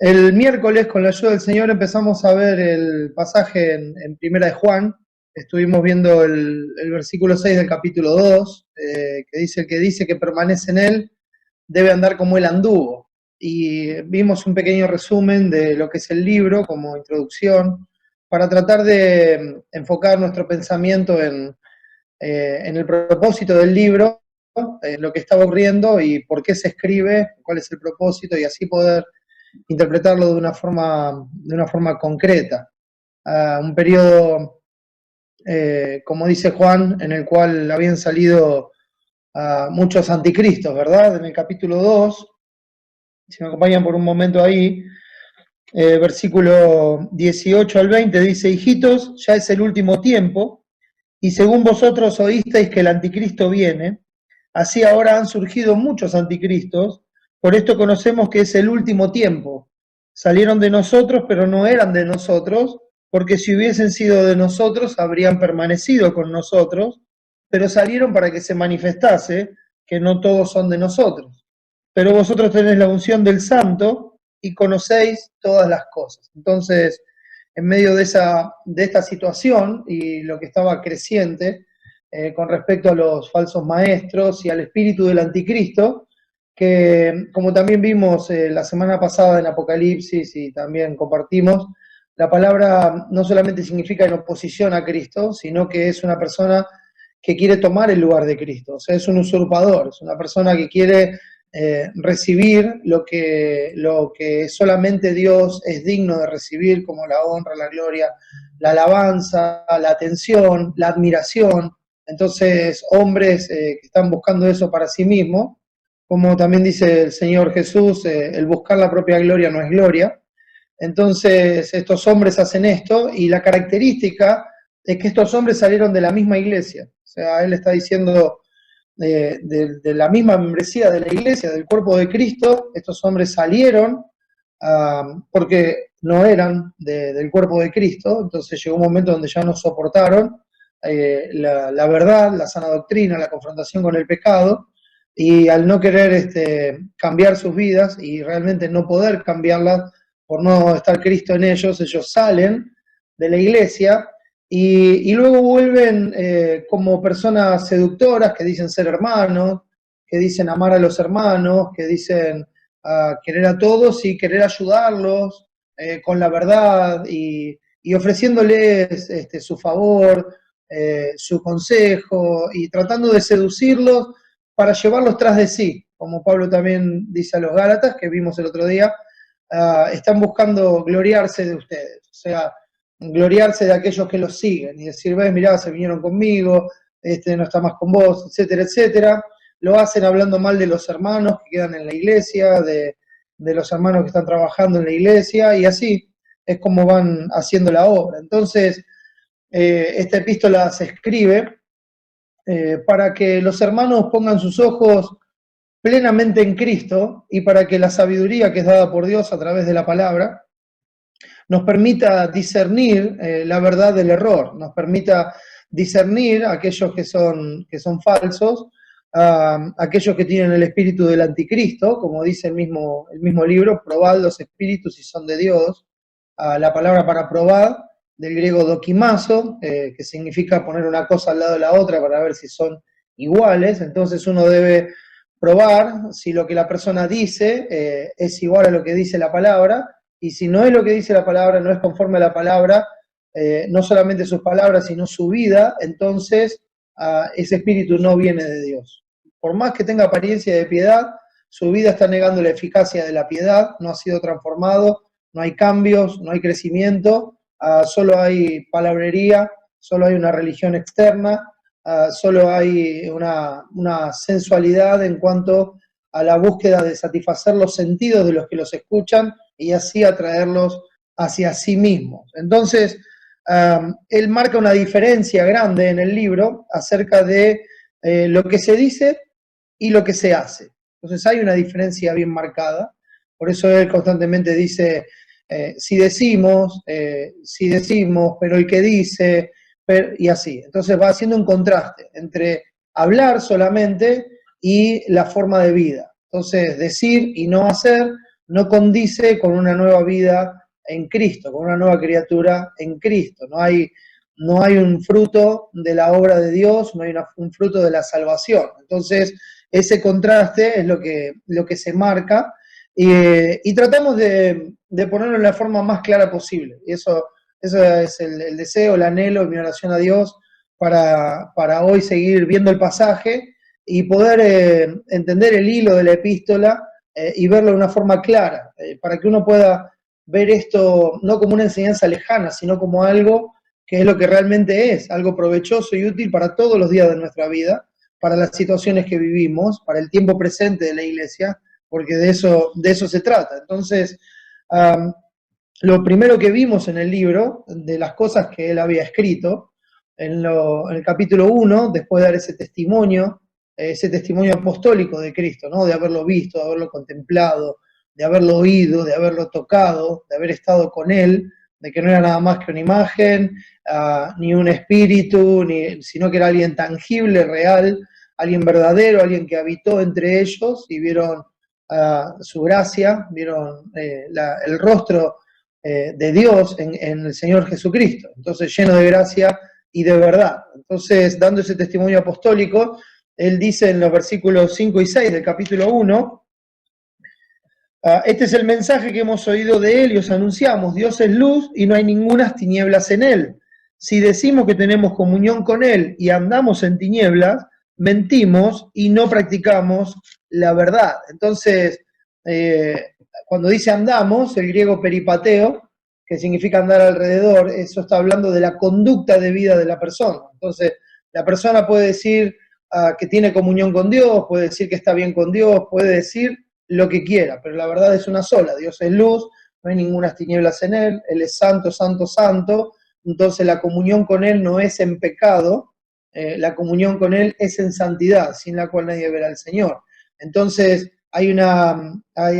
El miércoles, con la ayuda del Señor, empezamos a ver el pasaje en Primera de Juan. Estuvimos viendo el versículo 6 del capítulo 2, que dice: el que dice que permanece en él debe andar como él anduvo. Y vimos un pequeño resumen de lo que es el libro como introducción, para tratar de enfocar nuestro pensamiento en el propósito del libro, en lo que está ocurriendo y por qué se escribe, cuál es el propósito, y así poder interpretarlo de una forma concreta. Un periodo, como dice Juan, en el cual habían salido muchos anticristos, ¿verdad? En el capítulo 2, si me acompañan por un momento ahí, versículo 18 al 20, dice: hijitos, ya es el último tiempo, y según vosotros oísteis que el anticristo viene, así ahora han surgido muchos anticristos, por esto conocemos que es el último tiempo. Salieron de nosotros, pero no eran de nosotros, porque si hubiesen sido de nosotros, habrían permanecido con nosotros, pero salieron para que se manifestase que no todos son de nosotros. Pero vosotros tenéis la unción del Santo y conocéis todas las cosas. Entonces, en medio de esta situación y lo que estaba creciente con respecto a los falsos maestros y al espíritu del anticristo, que como también vimos la semana pasada en Apocalipsis y también compartimos, la palabra no solamente significa en oposición a Cristo, sino que es una persona que quiere tomar el lugar de Cristo. O sea, es un usurpador, es una persona que quiere recibir lo que solamente Dios es digno de recibir, como la honra, la gloria, la alabanza, la atención, la admiración. Entonces, hombres que están buscando eso para sí mismos, como también dice el Señor Jesús, el buscar la propia gloria no es gloria. Entonces, estos hombres hacen esto, y la característica es que estos hombres salieron de la misma iglesia. O sea, él está diciendo de la misma membresía de la iglesia, del cuerpo de Cristo. Estos hombres salieron porque no eran del cuerpo de Cristo. Entonces llegó un momento donde ya no soportaron la verdad, la sana doctrina, la confrontación con el pecado, y al no querer cambiar sus vidas y realmente no poder cambiarlas por no estar Cristo en ellos, ellos salen de la iglesia y luego vuelven como personas seductoras que dicen ser hermanos, que dicen amar a los hermanos, que dicen querer a todos y querer ayudarlos con la verdad y ofreciéndoles su favor, su consejo y tratando de seducirlos para llevarlos tras de sí, como Pablo también dice a los Gálatas, que vimos el otro día. Están buscando gloriarse de ustedes, o sea, gloriarse de aquellos que los siguen y decir: ves, mirá, se vinieron conmigo, no está más con vos, etcétera, etcétera. Lo hacen hablando mal de los hermanos que quedan en la iglesia, de los hermanos que están trabajando en la iglesia, y así es como van haciendo la obra. Entonces, esta epístola se escribe para que los hermanos pongan sus ojos plenamente en Cristo y para que la sabiduría que es dada por Dios a través de la palabra nos permita discernir la verdad del error, nos permita discernir aquellos que son falsos, aquellos que tienen el espíritu del anticristo, como dice el mismo libro: probad los espíritus si son de Dios. La palabra para probar, del griego dokimazo, que significa poner una cosa al lado de la otra para ver si son iguales. Entonces uno debe probar si lo que la persona dice es igual a lo que dice la palabra, y si no es lo que dice la palabra, no es conforme a la palabra, no solamente sus palabras, sino su vida, entonces ese espíritu no viene de Dios. Por más que tenga apariencia de piedad, su vida está negando la eficacia de la piedad, no ha sido transformado, no hay cambios, no hay crecimiento, solo hay palabrería, solo hay una religión externa, solo hay una sensualidad en cuanto a la búsqueda de satisfacer los sentidos de los que los escuchan y así atraerlos hacia sí mismos. Entonces, él marca una diferencia grande en el libro acerca de lo que se dice y lo que se hace. Entonces hay una diferencia bien marcada, por eso él constantemente dice: si decimos, pero el que dice, y así. Entonces va haciendo un contraste entre hablar solamente y la forma de vida. Entonces, decir y no hacer no condice con una nueva vida en Cristo, con una nueva criatura en Cristo. No hay un fruto de la obra de Dios, no hay un fruto de la salvación. Entonces, ese contraste es lo que se marca y tratamos de ponerlo en la forma más clara posible. Y eso es el deseo, el anhelo, mi oración a Dios para hoy seguir viendo el pasaje y poder entender el hilo de la epístola y verlo de una forma clara, para que uno pueda ver esto no como una enseñanza lejana, sino como algo que es lo que realmente es, algo provechoso y útil para todos los días de nuestra vida, para las situaciones que vivimos, para el tiempo presente de la iglesia, porque de eso se trata. Entonces, lo primero que vimos en el libro, de las cosas que él había escrito, en el capítulo 1, después de dar ese testimonio apostólico de Cristo, ¿no? De haberlo visto, de haberlo contemplado, de haberlo oído, de haberlo tocado, de haber estado con él, de que no era nada más que una imagen, ni un espíritu, sino que era alguien tangible, real, alguien verdadero, alguien que habitó entre ellos y vieron su gracia, vieron el rostro de Dios en el Señor Jesucristo. Entonces, lleno de gracia y de verdad. Entonces, dando ese testimonio apostólico, él dice en los versículos 5 y 6 del capítulo 1, este es el mensaje que hemos oído de él y os anunciamos, Dios es luz y no hay ningunas tinieblas en él. Si decimos que tenemos comunión con él y andamos en tinieblas, mentimos y no practicamos la verdad. Entonces, cuando dice andamos, el griego peripateo, que significa andar alrededor, eso está hablando de la conducta de vida de la persona. Entonces, la persona puede decir que tiene comunión con Dios, puede decir que está bien con Dios, puede decir lo que quiera, pero la verdad es una sola, Dios es luz, no hay ninguna tinieblas en él, él es santo, santo, santo, entonces la comunión con él no es en pecado, la comunión con él es en santidad, sin la cual nadie verá al Señor. Entonces hay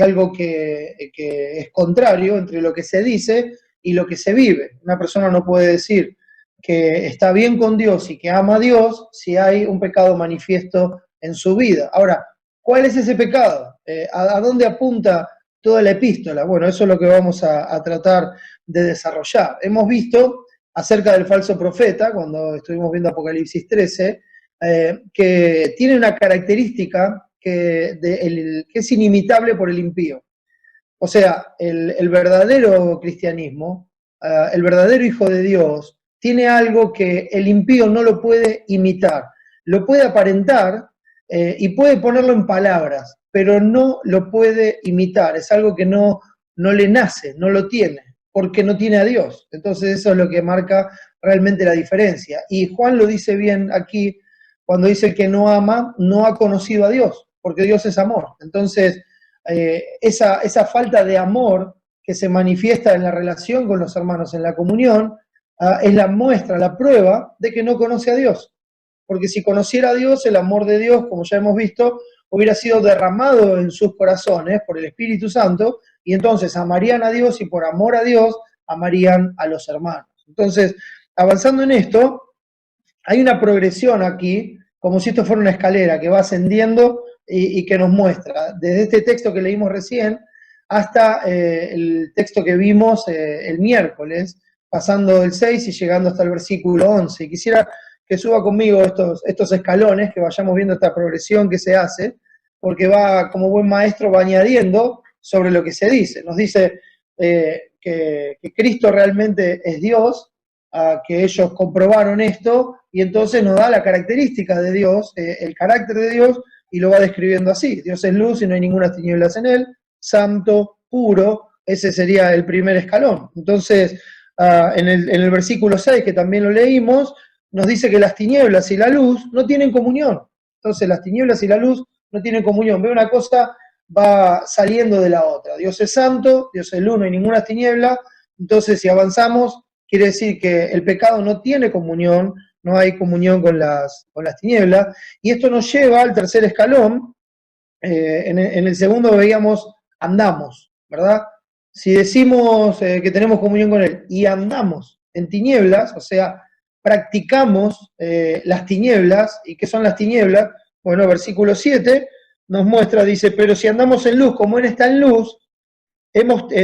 algo que es contrario entre lo que se dice y lo que se vive. Una persona no puede decir que está bien con Dios y que ama a Dios si hay un pecado manifiesto en su vida. Ahora, ¿cuál es ese pecado? ¿A dónde apunta toda la epístola? Bueno, eso es lo que vamos a tratar de desarrollar. Hemos visto acerca del falso profeta, cuando estuvimos viendo Apocalipsis 13, que tiene una característica que es inimitable por el impío. O sea, el verdadero cristianismo, el verdadero Hijo de Dios, tiene algo que el impío no lo puede imitar. Lo puede aparentar, y puede ponerlo en palabras, pero no lo puede imitar, es algo que no le nace, no lo tiene, porque no tiene a Dios. Entonces eso es lo que marca realmente la diferencia. Y Juan lo dice bien aquí, cuando dice el que no ama, no ha conocido a Dios, porque Dios es amor. Entonces, esa falta de amor que se manifiesta en la relación con los hermanos en la comunión, es la muestra, la prueba de que no conoce a Dios. Porque si conociera a Dios, el amor de Dios, como ya hemos visto, hubiera sido derramado en sus corazones por el Espíritu Santo, y entonces amarían a Dios y por amor a Dios amarían a los hermanos. Entonces, avanzando en esto, hay una progresión aquí, como si esto fuera una escalera que va ascendiendo y que nos muestra, desde este texto que leímos recién hasta el texto que vimos el miércoles, pasando del 6 y llegando hasta el versículo 11. Y quisiera que suba conmigo estos escalones, que vayamos viendo esta progresión que se hace, porque va, como buen maestro, va añadiendo sobre lo que se dice. Nos dice que Cristo realmente es Dios, que ellos comprobaron esto, y entonces nos da la característica de Dios, el carácter de Dios, y lo va describiendo así. Dios es luz y no hay ninguna tinieblas en él, santo, puro, ese sería el primer escalón. Entonces, en el versículo 6, que también lo leímos, nos dice que las tinieblas y la luz no tienen comunión. Entonces las tinieblas y la luz no tienen comunión. Ve, una cosa va saliendo de la otra. Dios es santo, Dios es luz, no hay ninguna tiniebla. Entonces, si avanzamos, quiere decir que el pecado no tiene comunión, no hay comunión con las tinieblas. Y esto nos lleva al tercer escalón. En el segundo veíamos andamos, ¿verdad? Si decimos que tenemos comunión con Él y andamos en tinieblas, o sea, practicamos las tinieblas. ¿Y qué son las tinieblas? Bueno, versículo 7 nos muestra, dice, pero si andamos en luz como Él está en luz,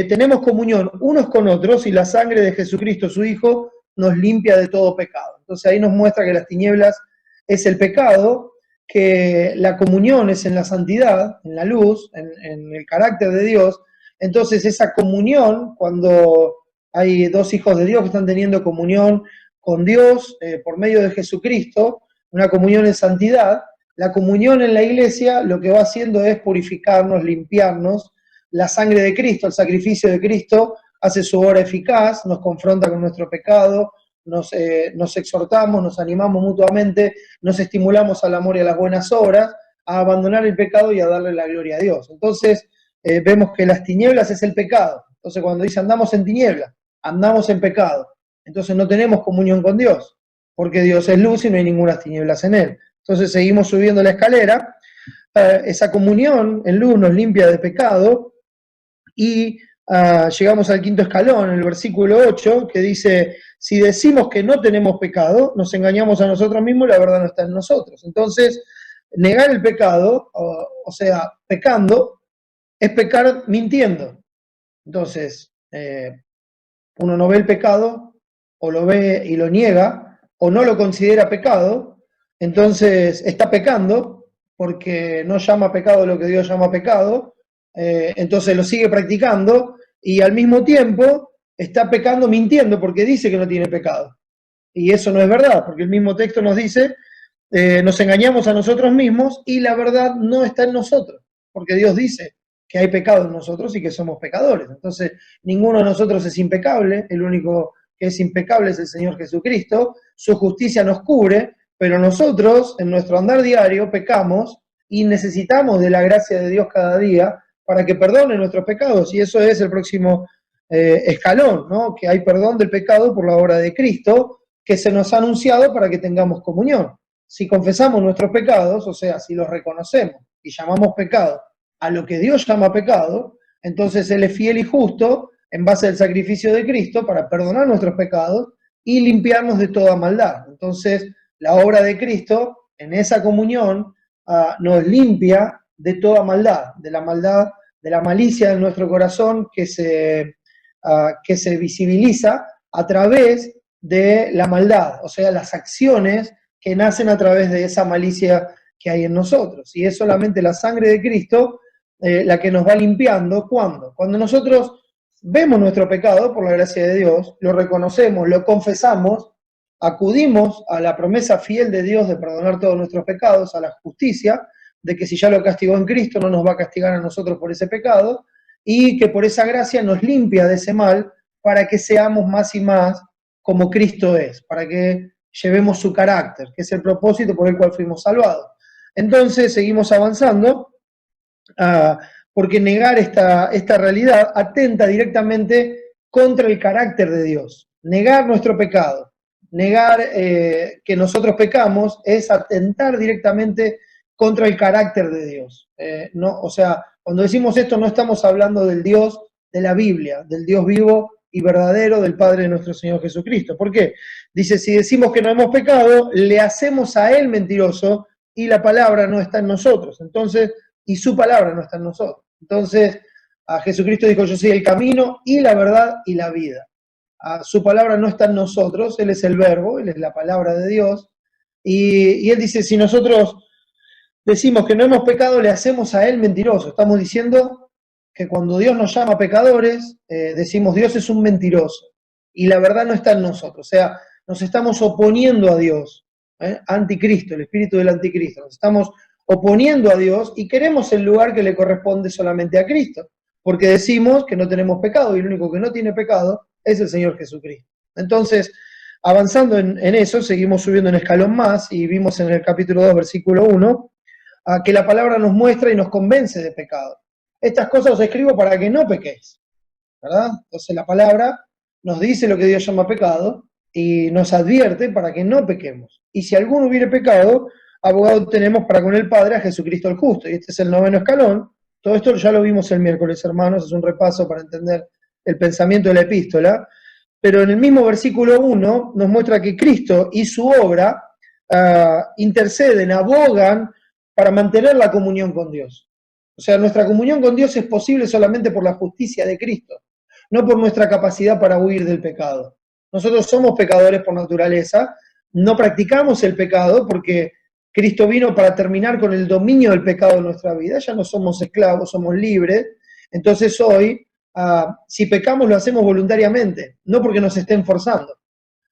tenemos comunión unos con otros y la sangre de Jesucristo, su Hijo, nos limpia de todo pecado. Entonces ahí nos muestra que las tinieblas es el pecado, que la comunión es en la santidad, en la luz, en el carácter de Dios. Entonces esa comunión, cuando hay dos hijos de Dios que están teniendo comunión con Dios por medio de Jesucristo, una comunión en santidad, la comunión en la iglesia lo que va haciendo es purificarnos, limpiarnos. La sangre de Cristo, el sacrificio de Cristo, hace su obra eficaz, nos confronta con nuestro pecado, nos exhortamos, nos animamos mutuamente, nos estimulamos al amor y a las buenas obras, a abandonar el pecado y a darle la gloria a Dios. Entonces, vemos que las tinieblas es el pecado. Entonces, cuando dice andamos en tinieblas, andamos en pecado. Entonces no tenemos comunión con Dios, porque Dios es luz y no hay ninguna tinieblas en Él. Entonces seguimos subiendo la escalera, esa comunión en luz nos limpia de pecado, y llegamos al quinto escalón, en el versículo 8, que dice, si decimos que no tenemos pecado, nos engañamos a nosotros mismos y la verdad no está en nosotros. Entonces, negar el pecado, o sea, pecando, es pecar mintiendo. Entonces, uno no ve el pecado, o lo ve y lo niega, o no lo considera pecado, entonces está pecando, porque no llama pecado lo que Dios llama pecado, entonces lo sigue practicando, y al mismo tiempo está pecando mintiendo, porque dice que no tiene pecado. Y eso no es verdad, porque el mismo texto nos dice, nos engañamos a nosotros mismos, y la verdad no está en nosotros, porque Dios dice que hay pecado en nosotros y que somos pecadores. Entonces, ninguno de nosotros es impecable, el único que es impecable es el Señor Jesucristo, su justicia nos cubre, pero nosotros, en nuestro andar diario, pecamos y necesitamos de la gracia de Dios cada día para que perdone nuestros pecados, y eso es el próximo escalón, ¿no? Que hay perdón del pecado por la obra de Cristo, que se nos ha anunciado para que tengamos comunión. Si confesamos nuestros pecados, o sea, si los reconocemos y llamamos pecado a lo que Dios llama pecado, entonces Él es fiel y justo en base al sacrificio de Cristo para perdonar nuestros pecados y limpiarnos de toda maldad. Entonces, la obra de Cristo en esa comunión nos limpia de toda maldad, de la malicia de nuestro corazón que se visibiliza a través de la maldad, o sea, las acciones que nacen a través de esa malicia que hay en nosotros. Y es solamente la sangre de Cristo la que nos va limpiando. ¿Cuándo? Cuando nosotros vemos nuestro pecado por la gracia de Dios, lo reconocemos, lo confesamos, acudimos a la promesa fiel de Dios de perdonar todos nuestros pecados, a la justicia, de que si ya lo castigó en Cristo no nos va a castigar a nosotros por ese pecado, y que por esa gracia nos limpia de ese mal para que seamos más y más como Cristo es, para que llevemos su carácter, que es el propósito por el cual fuimos salvados. Entonces seguimos avanzando, porque negar esta realidad atenta directamente contra el carácter de Dios. Negar nuestro pecado, negar que nosotros pecamos, es atentar directamente contra el carácter de Dios. No, o sea, cuando decimos esto no estamos hablando del Dios de la Biblia, del Dios vivo y verdadero, del Padre de nuestro Señor Jesucristo. ¿Por qué? Dice, si decimos que no hemos pecado, le hacemos a Él mentiroso y la palabra no está en nosotros. Entonces, y su palabra no está en nosotros. Entonces, a Jesucristo dijo, yo soy el camino y la verdad y la vida. Su palabra no está en nosotros, Él es el verbo, Él es la palabra de Dios. Y Él dice, si nosotros decimos que no hemos pecado, le hacemos a Él mentiroso. Estamos diciendo que cuando Dios nos llama pecadores, decimos Dios es un mentiroso. Y la verdad no está en nosotros. O sea, nos estamos oponiendo a Dios. Anticristo, el espíritu del anticristo. Nos estamos oponiendo a Dios y queremos el lugar que le corresponde solamente a Cristo. Porque decimos que no tenemos pecado y el único que no tiene pecado es el Señor Jesucristo. Entonces, avanzando en eso, seguimos subiendo un escalón más y vimos en el capítulo 2, versículo 1, que la palabra nos muestra y nos convence de pecado. Estas cosas os escribo para que no pequéis, ¿verdad? Entonces la palabra nos dice lo que Dios llama pecado y nos advierte para que no pequemos. Y si alguno hubiere pecado, abogado tenemos para con el Padre a Jesucristo el justo. Y este es el 9º escalón. Todo esto ya lo vimos el miércoles, hermanos, es un repaso para entender el pensamiento de la epístola. Pero en el mismo versículo 1 nos muestra que Cristo y su obra interceden, abogan para mantener la comunión con Dios. O sea, nuestra comunión con Dios es posible solamente por la justicia de Cristo, no por nuestra capacidad para huir del pecado. Nosotros somos pecadores por naturaleza, no practicamos el pecado porque Cristo vino para terminar con el dominio del pecado en nuestra vida, ya no somos esclavos, somos libres. Entonces hoy, si pecamos lo hacemos voluntariamente, no porque nos estén forzando.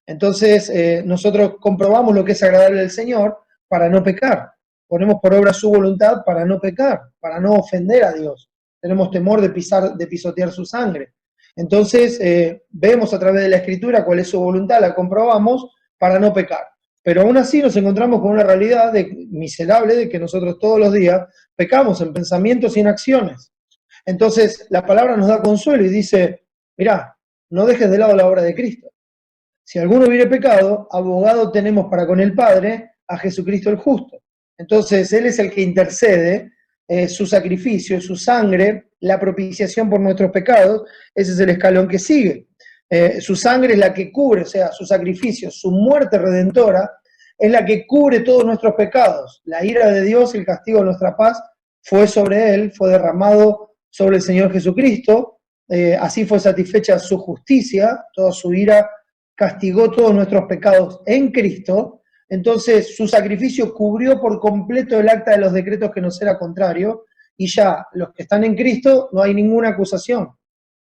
Entonces nosotros comprobamos lo que es agradable al Señor para no pecar. Ponemos por obra su voluntad para no pecar, para no ofender a Dios. Tenemos temor de pisotear su sangre. Entonces vemos a través de la Escritura cuál es su voluntad, la comprobamos para no pecar. Pero aún así nos encontramos con una realidad miserable de que nosotros todos los días pecamos en pensamientos y en acciones. Entonces la palabra nos da consuelo y dice, mirá, no dejes de lado la obra de Cristo. Si alguno hubiere pecado, abogado tenemos para con el Padre a Jesucristo el justo. Entonces Él es el que intercede, su sacrificio, su sangre, la propiciación por nuestros pecados, ese es el escalón que sigue. Su sangre es la que cubre, o sea, su sacrificio, su muerte redentora, es la que cubre todos nuestros pecados. La ira de Dios, el castigo de nuestra paz, fue sobre Él, fue derramado sobre el Señor Jesucristo, así fue satisfecha su justicia, toda su ira castigó todos nuestros pecados en Cristo. Entonces su sacrificio cubrió por completo el acta de los decretos que nos era contrario, y ya los que están en Cristo no hay ninguna acusación.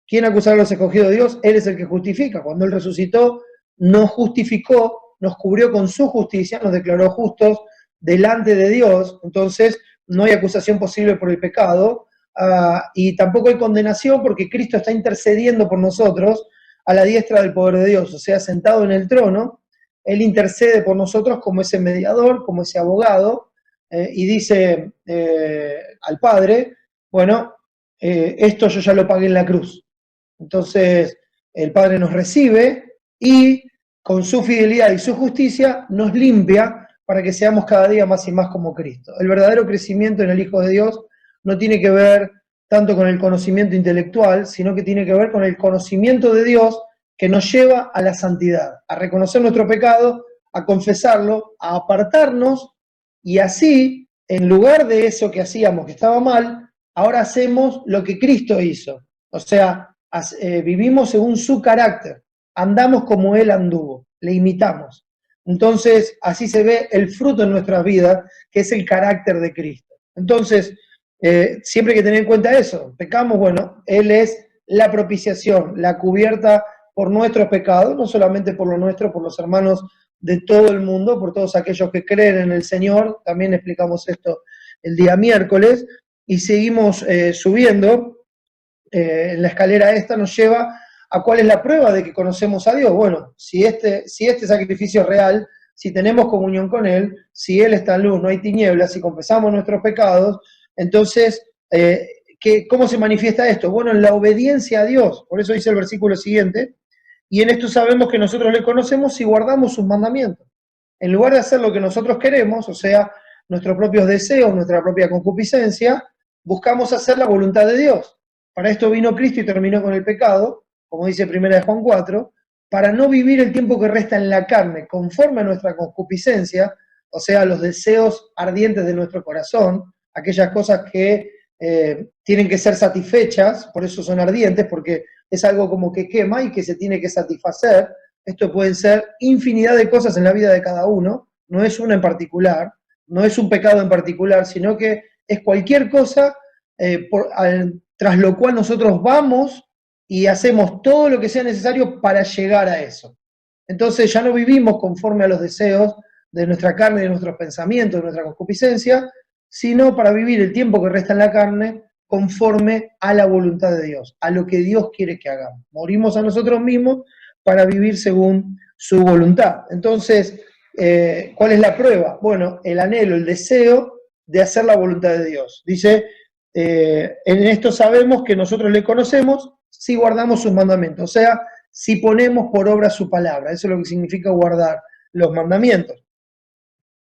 ¿Quién acusará a los escogidos de Dios? Él es el que justifica. Cuando Él resucitó, nos justificó, nos cubrió con su justicia, nos declaró justos delante de Dios. Entonces no hay acusación posible por el pecado, y tampoco hay condenación porque Cristo está intercediendo por nosotros a la diestra del poder de Dios, o sea, sentado en el trono. Él intercede por nosotros como ese mediador, como ese abogado, y dice al Padre, bueno, esto yo ya lo pagué en la cruz. Entonces el Padre nos recibe y con su fidelidad y su justicia nos limpia para que seamos cada día más y más como Cristo. El verdadero crecimiento en el Hijo de Dios no tiene que ver tanto con el conocimiento intelectual, sino que tiene que ver con el conocimiento de Dios que nos lleva a la santidad, a reconocer nuestro pecado, a confesarlo, a apartarnos, y así, en lugar de eso que hacíamos que estaba mal, ahora hacemos lo que Cristo hizo. O sea, vivimos según su carácter, andamos como Él anduvo, le imitamos. Entonces, así se ve el fruto en nuestras vidas, que es el carácter de Cristo. Entonces, siempre hay que tener en cuenta eso. Pecamos, bueno, Él es la propiciación, la cubierta por nuestros pecados, no solamente por lo nuestro, por los hermanos de todo el mundo, por todos aquellos que creen en el Señor. También explicamos esto el día miércoles, y seguimos subiendo. La escalera esta nos lleva a cuál es la prueba de que conocemos a Dios. Bueno, si este sacrificio es real, si tenemos comunión con Él, si Él está en luz, no hay tinieblas, si confesamos nuestros pecados, entonces, ¿cómo se manifiesta esto? Bueno, en la obediencia a Dios. Por eso dice el versículo siguiente, y en esto sabemos que nosotros le conocemos si guardamos sus mandamientos. En lugar de hacer lo que nosotros queremos, o sea, nuestros propios deseos, nuestra propia concupiscencia, buscamos hacer la voluntad de Dios. Para esto vino Cristo y terminó con el pecado, como dice 1 Juan 4, para no vivir el tiempo que resta en la carne conforme a nuestra concupiscencia, o sea, los deseos ardientes de nuestro corazón, aquellas cosas que tienen que ser satisfechas, por eso son ardientes, porque es algo como que quema y que se tiene que satisfacer. Esto pueden ser infinidad de cosas en la vida de cada uno, no es una en particular, no es un pecado en particular, sino que es cualquier cosa tras lo cual nosotros vamos y hacemos todo lo que sea necesario para llegar a eso. Entonces ya no vivimos conforme a los deseos de nuestra carne, de nuestros pensamientos, de nuestra concupiscencia, sino para vivir el tiempo que resta en la carne conforme a la voluntad de Dios, a lo que Dios quiere que hagamos. Morimos a nosotros mismos para vivir según su voluntad. Entonces, ¿cuál es la prueba? Bueno, el anhelo, el deseo de hacer la voluntad de Dios. Dice, en esto sabemos que nosotros le conocemos si guardamos sus mandamientos, o sea, si ponemos por obra su palabra. Eso es lo que significa guardar los mandamientos.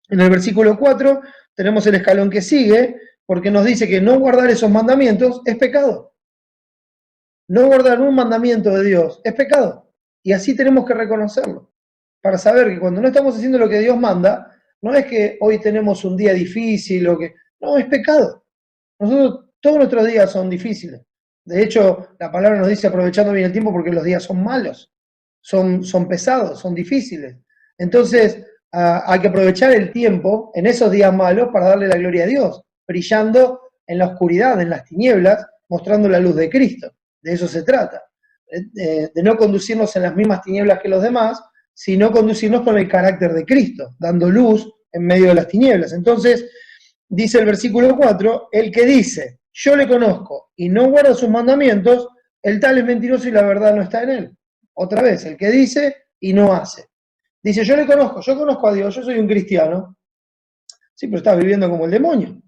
En el versículo 4 tenemos el escalón que sigue, porque nos dice que no guardar esos mandamientos es pecado. No guardar un mandamiento de Dios es pecado. Y así tenemos que reconocerlo, para saber que cuando no estamos haciendo lo que Dios manda, no es que hoy tenemos un día difícil o que... No, es pecado. Nosotros Todos nuestros días son difíciles. De hecho, la palabra nos dice aprovechando bien el tiempo porque los días son malos, son pesados, son difíciles. Entonces, hay que aprovechar el tiempo en esos días malos para darle la gloria a Dios, brillando en la oscuridad, en las tinieblas, mostrando la luz de Cristo. De eso se trata. De no conducirnos en las mismas tinieblas que los demás, sino conducirnos con el carácter de Cristo, dando luz en medio de las tinieblas. Entonces, dice el versículo 4, el que dice, yo le conozco y no guarda sus mandamientos, el tal es mentiroso y la verdad no está en él. Otra vez, el que dice y no hace. Dice, yo conozco a Dios, yo soy un cristiano. Sí, pero estás viviendo como el demonio.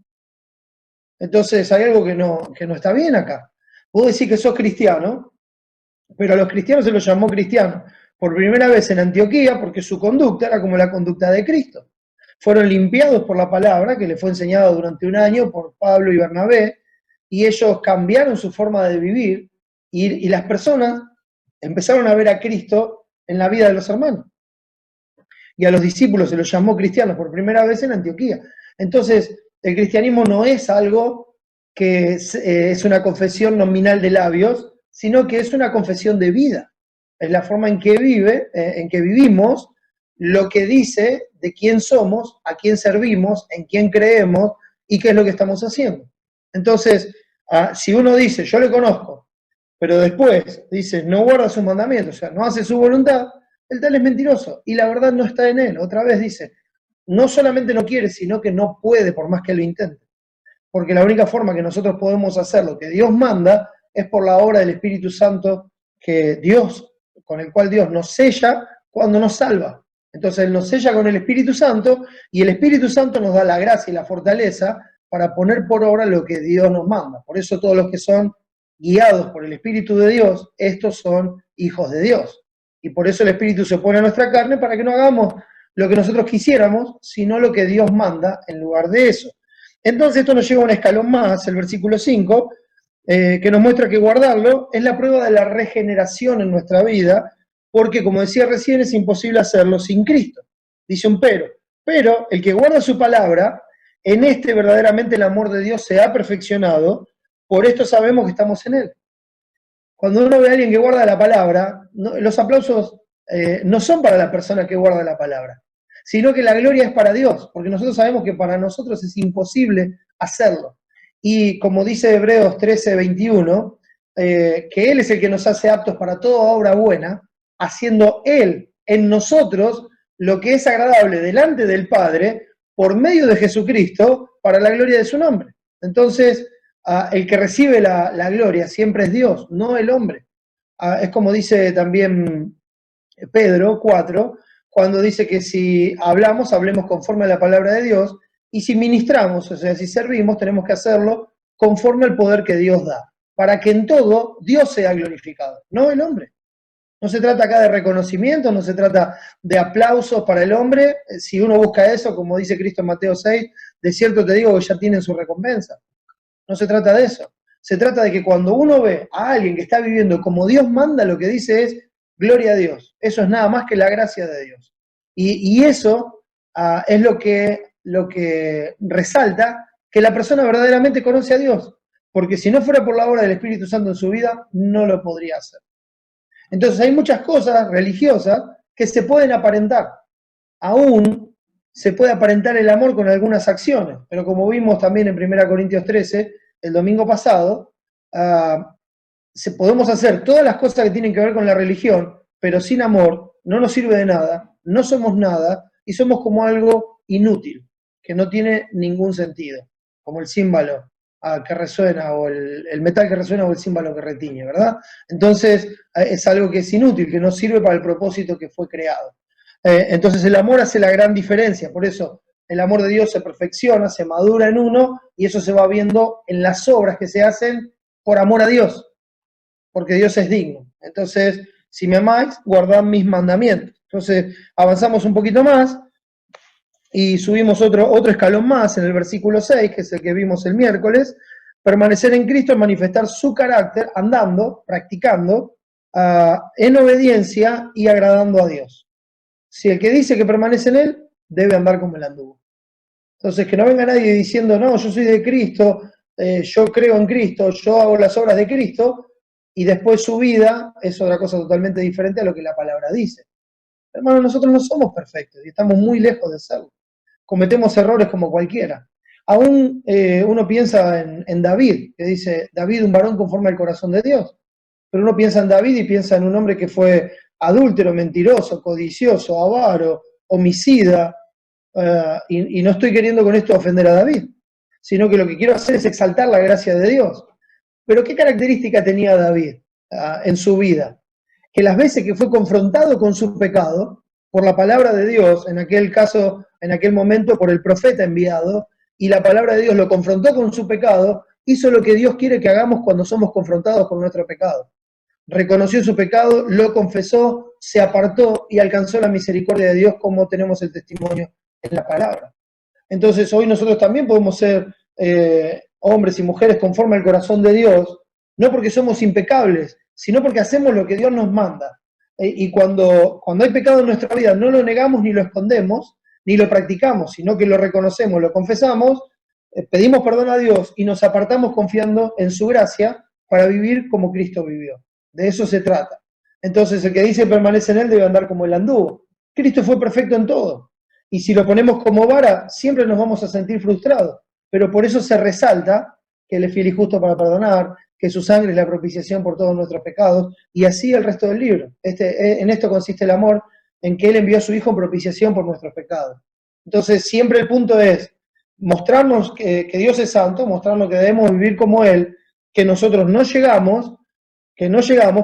Entonces hay algo que no está bien acá. Vos decís que sos cristiano, pero a los cristianos se los llamó cristianos por primera vez en Antioquía porque su conducta era como la conducta de Cristo. Fueron limpiados por la palabra que les fue enseñada durante un año por Pablo y Bernabé, y ellos cambiaron su forma de vivir, y las personas empezaron a ver a Cristo en la vida de los hermanos. Y a los discípulos se los llamó cristianos por primera vez en Antioquía. Entonces, el cristianismo no es algo que es una confesión nominal de labios, sino que es una confesión de vida. Es la forma en que vivimos, lo que dice de quién somos, a quién servimos, en quién creemos y qué es lo que estamos haciendo. Entonces, si uno dice, yo le conozco, pero después dice, no guarda sus mandamientos, o sea, no hace su voluntad, el tal es mentiroso y la verdad no está en él. Otra vez dice, no solamente no quiere, sino que no puede por más que lo intente. Porque la única forma que nosotros podemos hacer lo que Dios manda es por la obra del Espíritu Santo con el cual Dios nos sella cuando nos salva. Entonces Él nos sella con el Espíritu Santo y el Espíritu Santo nos da la gracia y la fortaleza para poner por obra lo que Dios nos manda. Por eso todos los que son guiados por el Espíritu de Dios, estos son hijos de Dios. Y por eso el Espíritu se pone a nuestra carne para que no hagamos lo que nosotros quisiéramos, sino lo que Dios manda en lugar de eso. Entonces esto nos lleva a un escalón más, el versículo 5, que nos muestra que guardarlo es la prueba de la regeneración en nuestra vida, porque como decía recién, es imposible hacerlo sin Cristo. Dice un pero el que guarda su palabra, en este verdaderamente el amor de Dios se ha perfeccionado, por esto sabemos que estamos en él. Cuando uno ve a alguien que guarda la palabra, los aplausos no son para la persona que guarda la palabra, sino que la gloria es para Dios, porque nosotros sabemos que para nosotros es imposible hacerlo. Y como dice Hebreos 13:21, que Él es el que nos hace aptos para toda obra buena, haciendo Él en nosotros lo que es agradable delante del Padre, por medio de Jesucristo, para la gloria de su nombre. Entonces, el que recibe la gloria siempre es Dios, no el hombre. Es como dice también Pedro 4, cuando dice que si hablamos, hablemos conforme a la palabra de Dios, y si ministramos, o sea, si servimos, tenemos que hacerlo conforme al poder que Dios da, para que en todo Dios sea glorificado, no el hombre. No se trata acá de reconocimiento, no se trata de aplausos para el hombre. Si uno busca eso, como dice Cristo en Mateo 6, de cierto te digo que ya tienen su recompensa. No se trata de eso. Se trata de que cuando uno ve a alguien que está viviendo como Dios manda, lo que dice es, gloria a Dios. Eso es nada más que la gracia de Dios. Y eso es lo que resalta que la persona verdaderamente conoce a Dios. Porque si no fuera por la obra del Espíritu Santo en su vida, no lo podría hacer. Entonces hay muchas cosas religiosas que se pueden aparentar. Aún se puede aparentar el amor con algunas acciones, pero como vimos también en 1 Corintios 13, el domingo pasado, podemos hacer todas las cosas que tienen que ver con la religión, pero sin amor no nos sirve de nada, no somos nada y somos como algo inútil, que no tiene ningún sentido, como el címbalo que resuena o el metal que resuena o el címbalo que retiñe, ¿verdad? Entonces es algo que es inútil, que no sirve para el propósito que fue creado. Entonces el amor hace la gran diferencia, por eso el amor de Dios se perfecciona, se madura en uno y eso se va viendo en las obras que se hacen por amor a Dios, porque Dios es digno. Entonces, si me amáis, guardad mis mandamientos. Entonces avanzamos un poquito más y subimos otro escalón más en el versículo 6, que es el que vimos el miércoles. Permanecer en Cristo es manifestar su carácter andando, practicando, en obediencia y agradando a Dios. Si el que dice que permanece en él, debe andar como él anduvo. Entonces, que no venga nadie diciendo, no, yo soy de Cristo, yo creo en Cristo, yo hago las obras de Cristo, y después su vida es otra cosa totalmente diferente a lo que la palabra dice. Hermanos, nosotros no somos perfectos y estamos muy lejos de serlo. Cometemos errores como cualquiera. Aún uno piensa en David, que dice, David, un varón conforme al corazón de Dios. Pero uno piensa en David y piensa en un hombre que fue adúltero, mentiroso, codicioso, avaro, homicida, y no estoy queriendo con esto ofender a David, sino que lo que quiero hacer es exaltar la gracia de Dios. Pero ¿qué característica tenía David en su vida? Que las veces que fue confrontado con su pecado, por la palabra de Dios, en aquel caso, en aquel momento por el profeta enviado, y la palabra de Dios lo confrontó con su pecado, hizo lo que Dios quiere que hagamos cuando somos confrontados con nuestro pecado. Reconoció su pecado, lo confesó, se apartó y alcanzó la misericordia de Dios, como tenemos el testimonio en la palabra. Entonces hoy nosotros también podemos ser hombres y mujeres conforme al corazón de Dios, no porque somos impecables, sino porque hacemos lo que Dios nos manda. Y cuando hay pecado en nuestra vida, no lo negamos ni lo escondemos, ni lo practicamos, sino que lo reconocemos, lo confesamos, pedimos perdón a Dios y nos apartamos confiando en su gracia para vivir como Cristo vivió. De eso se trata. Entonces el que dice permanece en él debe andar como él anduvo. Cristo fue perfecto en todo. Y si lo ponemos como vara, siempre nos vamos a sentir frustrados. Pero por eso se resalta que Él es fiel y justo para perdonar, que su sangre es la propiciación por todos nuestros pecados, y así el resto del libro. En esto consiste el amor, en que Él envió a su Hijo en propiciación por nuestros pecados. Entonces siempre el punto es mostrarnos que Dios es santo, mostrarnos que debemos vivir como Él, que nosotros no llegamos,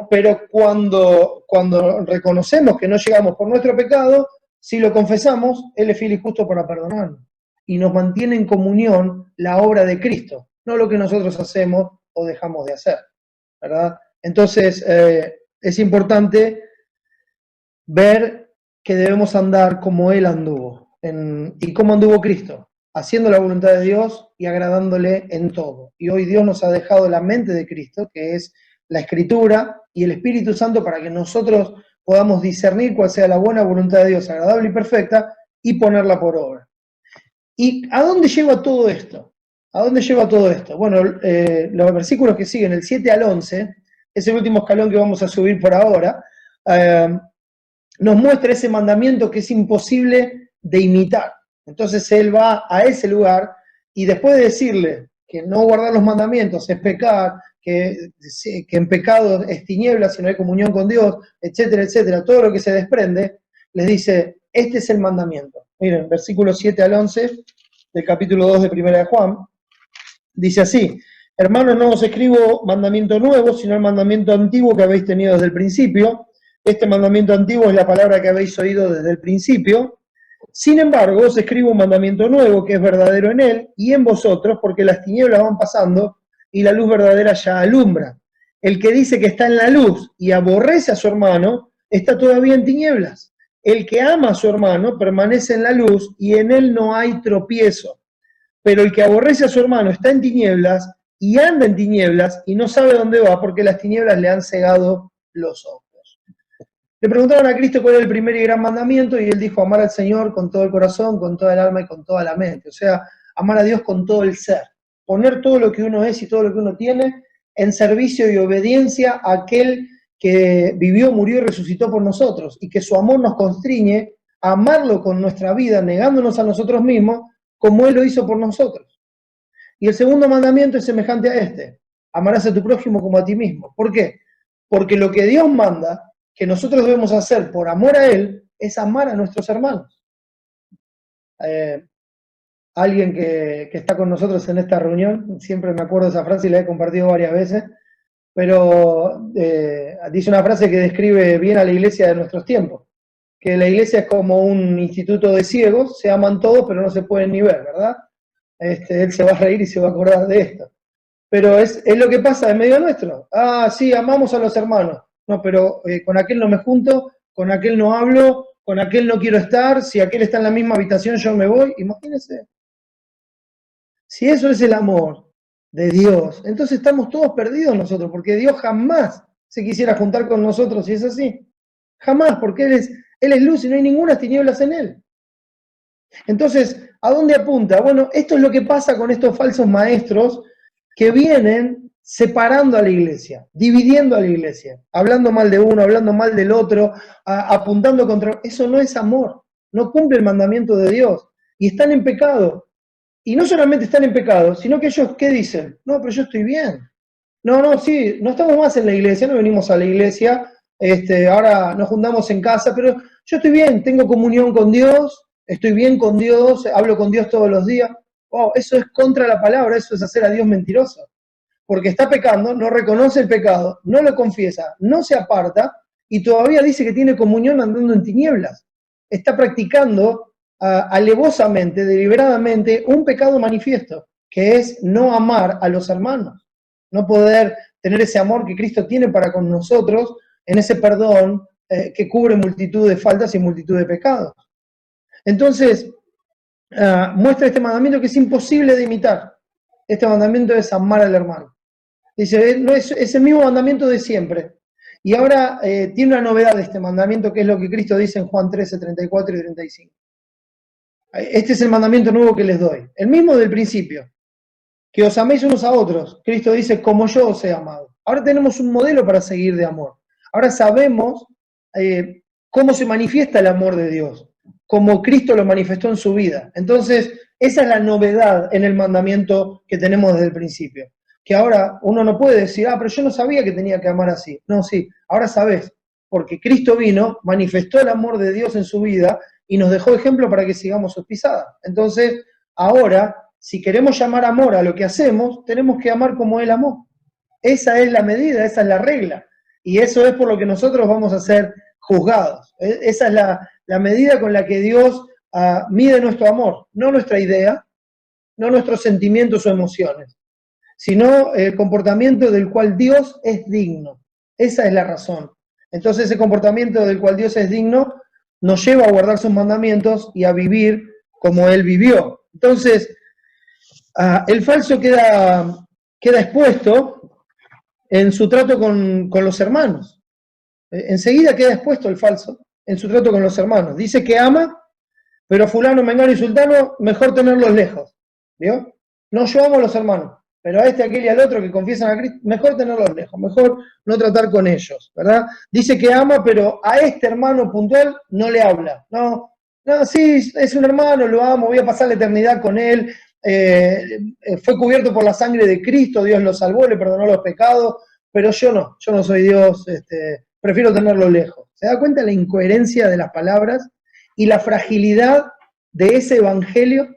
pero cuando reconocemos que no llegamos por nuestro pecado, si lo confesamos, Él es fiel y justo para perdonarnos. Y nos mantiene en comunión la obra de Cristo, no lo que nosotros hacemos o dejamos de hacer, ¿verdad? Entonces, es importante ver que debemos andar como Él anduvo. ¿Y cómo anduvo Cristo? Haciendo la voluntad de Dios y agradándole en todo. Y hoy Dios nos ha dejado la mente de Cristo, que es la Escritura y el Espíritu Santo, para que nosotros podamos discernir cuál sea la buena voluntad de Dios, agradable y perfecta, y ponerla por obra. ¿Y a dónde lleva todo esto? ¿A dónde lleva todo esto? Bueno, los versículos que siguen, el 7 al 11, es el último escalón que vamos a subir por ahora, nos muestra ese mandamiento que es imposible de imitar. Entonces él va a ese lugar y después de decirle que no guardar los mandamientos es pecar, que en pecado es tinieblas si no hay comunión con Dios, etcétera, etcétera, todo lo que se desprende, les dice, este es el mandamiento. Miren, versículos 7 al 11 del capítulo 2 de Primera de Juan, dice así, hermanos, no os escribo mandamiento nuevo, sino el mandamiento antiguo que habéis tenido desde el principio. Este mandamiento antiguo es la palabra que habéis oído desde el principio. Sin embargo, os escribo un mandamiento nuevo que es verdadero en él y en vosotros, porque las tinieblas van pasando y la luz verdadera ya alumbra. El que dice que está en la luz y aborrece a su hermano, está todavía en tinieblas. El que ama a su hermano permanece en la luz y en él no hay tropiezo. Pero el que aborrece a su hermano está en tinieblas y anda en tinieblas y no sabe dónde va porque las tinieblas le han cegado los ojos. Le preguntaron a Cristo cuál era el primer y gran mandamiento y él dijo amar al Señor con todo el corazón, con toda el alma y con toda la mente. O sea, amar a Dios con todo el ser. Poner todo lo que uno es y todo lo que uno tiene en servicio y obediencia a aquel que vivió, murió y resucitó por nosotros y que su amor nos constriñe a amarlo con nuestra vida, negándonos a nosotros mismos como Él lo hizo por nosotros. Y el segundo mandamiento es semejante a este. Amarás a tu prójimo como a ti mismo. ¿Por qué? Porque lo que Dios manda, que nosotros debemos hacer por amor a Él, es amar a nuestros hermanos. Alguien que está con nosotros en esta reunión, siempre me acuerdo de esa frase y la he compartido varias veces, pero dice una frase que describe bien a la iglesia de nuestros tiempos, que la iglesia es como un instituto de ciegos, se aman todos pero no se pueden ni ver, ¿verdad? Él se va a reír y se va a acordar de esto. Pero es lo que pasa en medio nuestro. Ah, sí, amamos a los hermanos. No, pero con aquel no me junto, con aquel no hablo, con aquel no quiero estar, si aquel está en la misma habitación yo me voy. Imagínense. Si eso es el amor de Dios, entonces estamos todos perdidos nosotros, porque Dios jamás se quisiera juntar con nosotros si es así. Jamás, porque Él es luz y no hay ninguna tinieblas en Él. Entonces, ¿a dónde apunta? Bueno, esto es lo que pasa con estos falsos maestros que vienen separando a la iglesia, dividiendo a la iglesia, hablando mal de uno, hablando mal del otro, apuntando contra... Eso no es amor, no cumple el mandamiento de Dios y están en pecado. Y no solamente están en pecado, sino que ellos, ¿qué dicen? No, pero yo estoy bien. No, sí, no estamos más en la iglesia, no venimos a la iglesia, ahora nos juntamos en casa, pero yo estoy bien, tengo comunión con Dios, estoy bien con Dios, hablo con Dios todos los días. Oh, eso es contra la palabra, eso es hacer a Dios mentiroso. Porque está pecando, no reconoce el pecado, no lo confiesa, no se aparta y todavía dice que tiene comunión andando en tinieblas. Está practicando alevosamente, deliberadamente, un pecado manifiesto, que es no amar a los hermanos, no poder tener ese amor que Cristo tiene para con nosotros, en ese perdón que cubre multitud de faltas y multitud de pecados. Entonces, muestra este mandamiento que es imposible de imitar. Este mandamiento es amar al hermano. Dice, no es el mismo mandamiento de siempre. Y ahora tiene una novedad de este mandamiento, que es lo que Cristo dice en Juan 13, 34 y 35. Este es el mandamiento nuevo que les doy. El mismo del principio. Que os améis unos a otros. Cristo dice, como yo os he amado. Ahora tenemos un modelo para seguir de amor. Ahora sabemos cómo se manifiesta el amor de Dios. Como Cristo lo manifestó en su vida. Entonces, esa es la novedad en el mandamiento que tenemos desde el principio. Que ahora uno no puede decir, pero yo no sabía que tenía que amar así. No, sí, ahora sabes, porque Cristo vino, manifestó el amor de Dios en su vida y nos dejó ejemplo para que sigamos sus pisadas. Entonces, ahora, si queremos llamar amor a lo que hacemos, tenemos que amar como Él amó. Esa es la medida, esa es la regla. Y eso es por lo que nosotros vamos a ser juzgados. Esa es la medida con la que Dios mide nuestro amor, no nuestra idea, no nuestros sentimientos o emociones, sino el comportamiento del cual Dios es digno. Esa es la razón. Entonces ese comportamiento del cual Dios es digno nos lleva a guardar sus mandamientos y a vivir como Él vivió. Entonces, el falso queda expuesto en su trato con los hermanos. Enseguida queda expuesto el falso en su trato con los hermanos. Dice que ama, pero fulano, mengano y sultano, mejor tenerlos lejos. ¿Vio? No, yo amo a los hermanos, pero a aquel y al otro que confiesan a Cristo, mejor tenerlos lejos, mejor no tratar con ellos, ¿verdad? Dice que ama, pero a este hermano puntual no le habla. No, sí, es un hermano, lo amo, voy a pasar la eternidad con él, fue cubierto por la sangre de Cristo, Dios lo salvó, le perdonó los pecados, pero yo no soy Dios, prefiero tenerlo lejos. ¿Se da cuenta la incoherencia de las palabras y la fragilidad de ese evangelio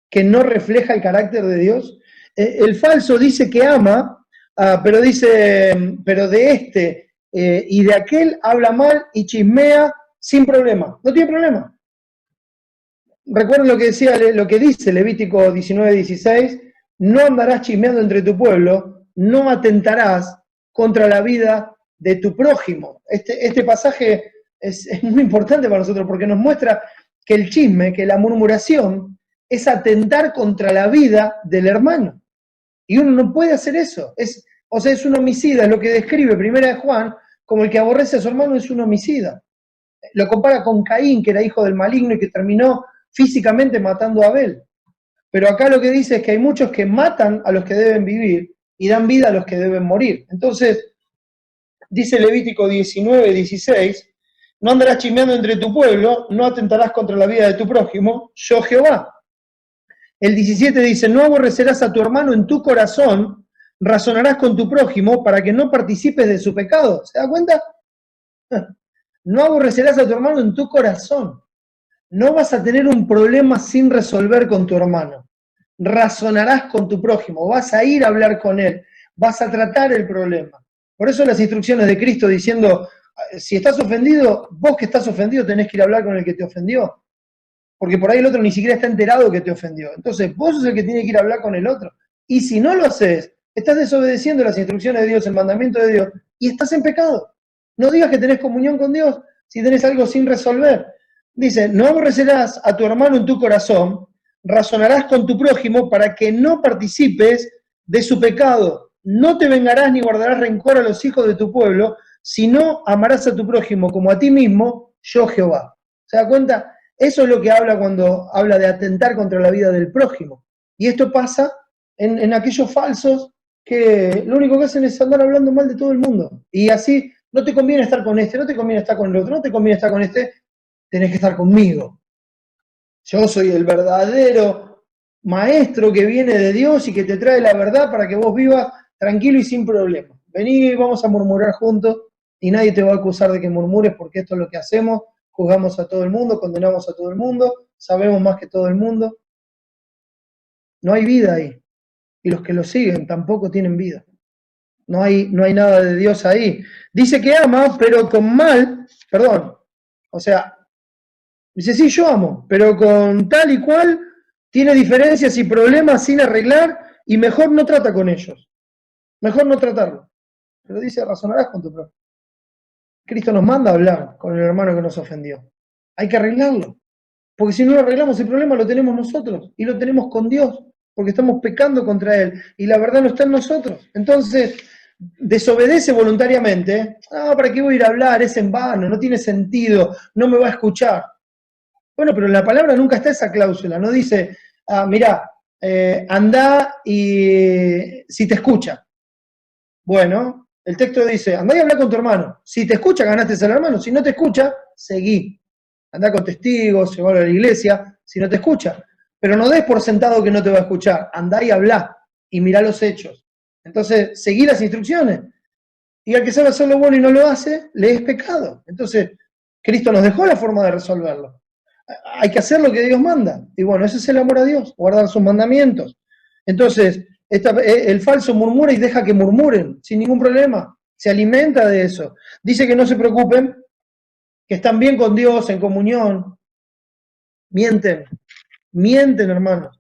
que no refleja el carácter de Dios? El falso dice que ama, pero de y de aquel habla mal y chismea sin problema. No tiene problema. Recuerden lo que dice Levítico 19:16, no andarás chismeando entre tu pueblo, no atentarás contra la vida de tu prójimo. Este pasaje es muy importante para nosotros porque nos muestra que el chisme, que la murmuración, es atentar contra la vida del hermano. Y uno no puede hacer eso. Es un homicida, es lo que describe Primera de Juan, como el que aborrece a su hermano es un homicida. Lo compara con Caín, que era hijo del maligno y que terminó físicamente matando a Abel. Pero acá lo que dice es que hay muchos que matan a los que deben vivir y dan vida a los que deben morir. Entonces, dice Levítico 19:16, no andarás chismeando entre tu pueblo, no atentarás contra la vida de tu prójimo, yo Jehová. El 17 dice, no aborrecerás a tu hermano en tu corazón, razonarás con tu prójimo para que no participes de su pecado. ¿Se da cuenta? No aborrecerás a tu hermano en tu corazón. No vas a tener un problema sin resolver con tu hermano. Razonarás con tu prójimo, vas a ir a hablar con él, vas a tratar el problema. Por eso las instrucciones de Cristo diciendo, si estás ofendido, vos que estás ofendido tenés que ir a hablar con el que te ofendió. Porque por ahí el otro ni siquiera está enterado que te ofendió. Entonces vos sos el que tiene que ir a hablar con el otro. Y si no lo haces, estás desobedeciendo las instrucciones de Dios, el mandamiento de Dios, y estás en pecado. No digas que tenés comunión con Dios si tenés algo sin resolver. Dice, no aborrecerás a tu hermano en tu corazón, razonarás con tu prójimo para que no participes de su pecado. No te vengarás ni guardarás rencor a los hijos de tu pueblo, sino amarás a tu prójimo como a ti mismo, yo Jehová. ¿Se da cuenta? Eso es lo que habla cuando habla de atentar contra la vida del prójimo. Y esto pasa en aquellos falsos que lo único que hacen es andar hablando mal de todo el mundo. Y así, no te conviene estar con este, no te conviene estar con el otro, no te conviene estar con este, tenés que estar conmigo. Yo soy el verdadero maestro que viene de Dios y que te trae la verdad para que vos vivas tranquilo y sin problema. Vení, vamos a murmurar juntos y nadie te va a acusar de que murmures porque esto es lo que hacemos, juzgamos a todo el mundo, condenamos a todo el mundo, sabemos más que todo el mundo. No hay vida ahí. Y los que lo siguen tampoco tienen vida. No hay nada de Dios ahí. Dice que ama, pero con mal, perdón, o sea, dice, sí, yo amo, pero con tal y cual tiene diferencias y problemas sin arreglar y mejor no trata con ellos. Mejor no tratarlo. Pero dice, razonarás con tu propio. Cristo nos manda a hablar con el hermano que nos ofendió. Hay que arreglarlo. Porque si no lo arreglamos, el problema lo tenemos nosotros y lo tenemos con Dios, porque estamos pecando contra Él y la verdad no está en nosotros. Entonces, desobedece voluntariamente. Ah, ¿para qué voy a ir a hablar? Es en vano, no tiene sentido, no me va a escuchar. Bueno, pero en la palabra nunca está esa cláusula, no dice, mirá, andá y si te escucha. Bueno, el texto dice, andá y habla con tu hermano. Si te escucha, ganaste al hermano. Si no te escucha, seguí. Andá con testigos, llevarlo a la iglesia, si no te escucha. Pero no des por sentado que no te va a escuchar. Andá y hablá y mirá los hechos. Entonces, seguí las instrucciones. Y al que sabe hacer lo bueno y no lo hace, le es pecado. Entonces, Cristo nos dejó la forma de resolverlo. Hay que hacer lo que Dios manda. Y bueno, ese es el amor a Dios, guardar sus mandamientos. Entonces, el falso murmura y deja que murmuren, sin ningún problema. Se alimenta de eso. Dice que no se preocupen, que están bien con Dios, en comunión. Mienten, mienten, hermanos,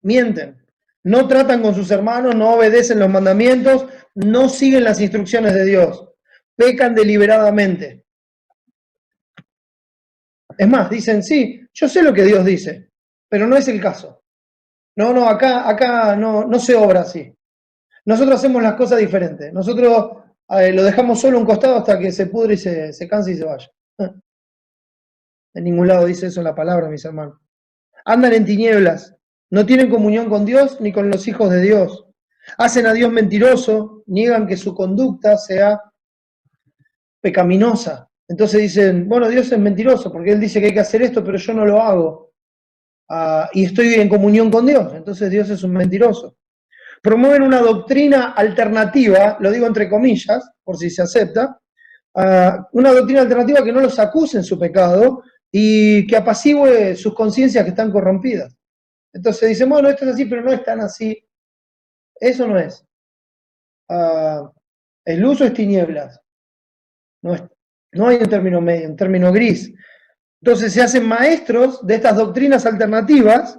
mienten. No tratan con sus hermanos, no obedecen los mandamientos, no siguen las instrucciones de Dios. Pecan deliberadamente. Es más, dicen, sí, yo sé lo que Dios dice, pero no es el caso. No, acá no se obra así. Nosotros hacemos las cosas diferentes. Nosotros lo dejamos solo a un costado hasta que se pudre y se canse y se vaya. En ningún lado dice eso la palabra, mis hermanos. Andan en tinieblas, no tienen comunión con Dios ni con los hijos de Dios. Hacen a Dios mentiroso, niegan que su conducta sea pecaminosa. Entonces dicen, bueno, Dios es mentiroso porque Él dice que hay que hacer esto, pero yo no lo hago. Y estoy en comunión con Dios, entonces Dios es un mentiroso. Promueven una doctrina alternativa, lo digo entre comillas, por si se acepta, una doctrina alternativa que no los acuse en su pecado y que apacigüe sus conciencias que están corrompidas. Entonces dicen, bueno, esto es así, pero no es tan así. Eso no es. El uso es tinieblas. No hay un término medio, un término gris. Entonces se hacen maestros de estas doctrinas alternativas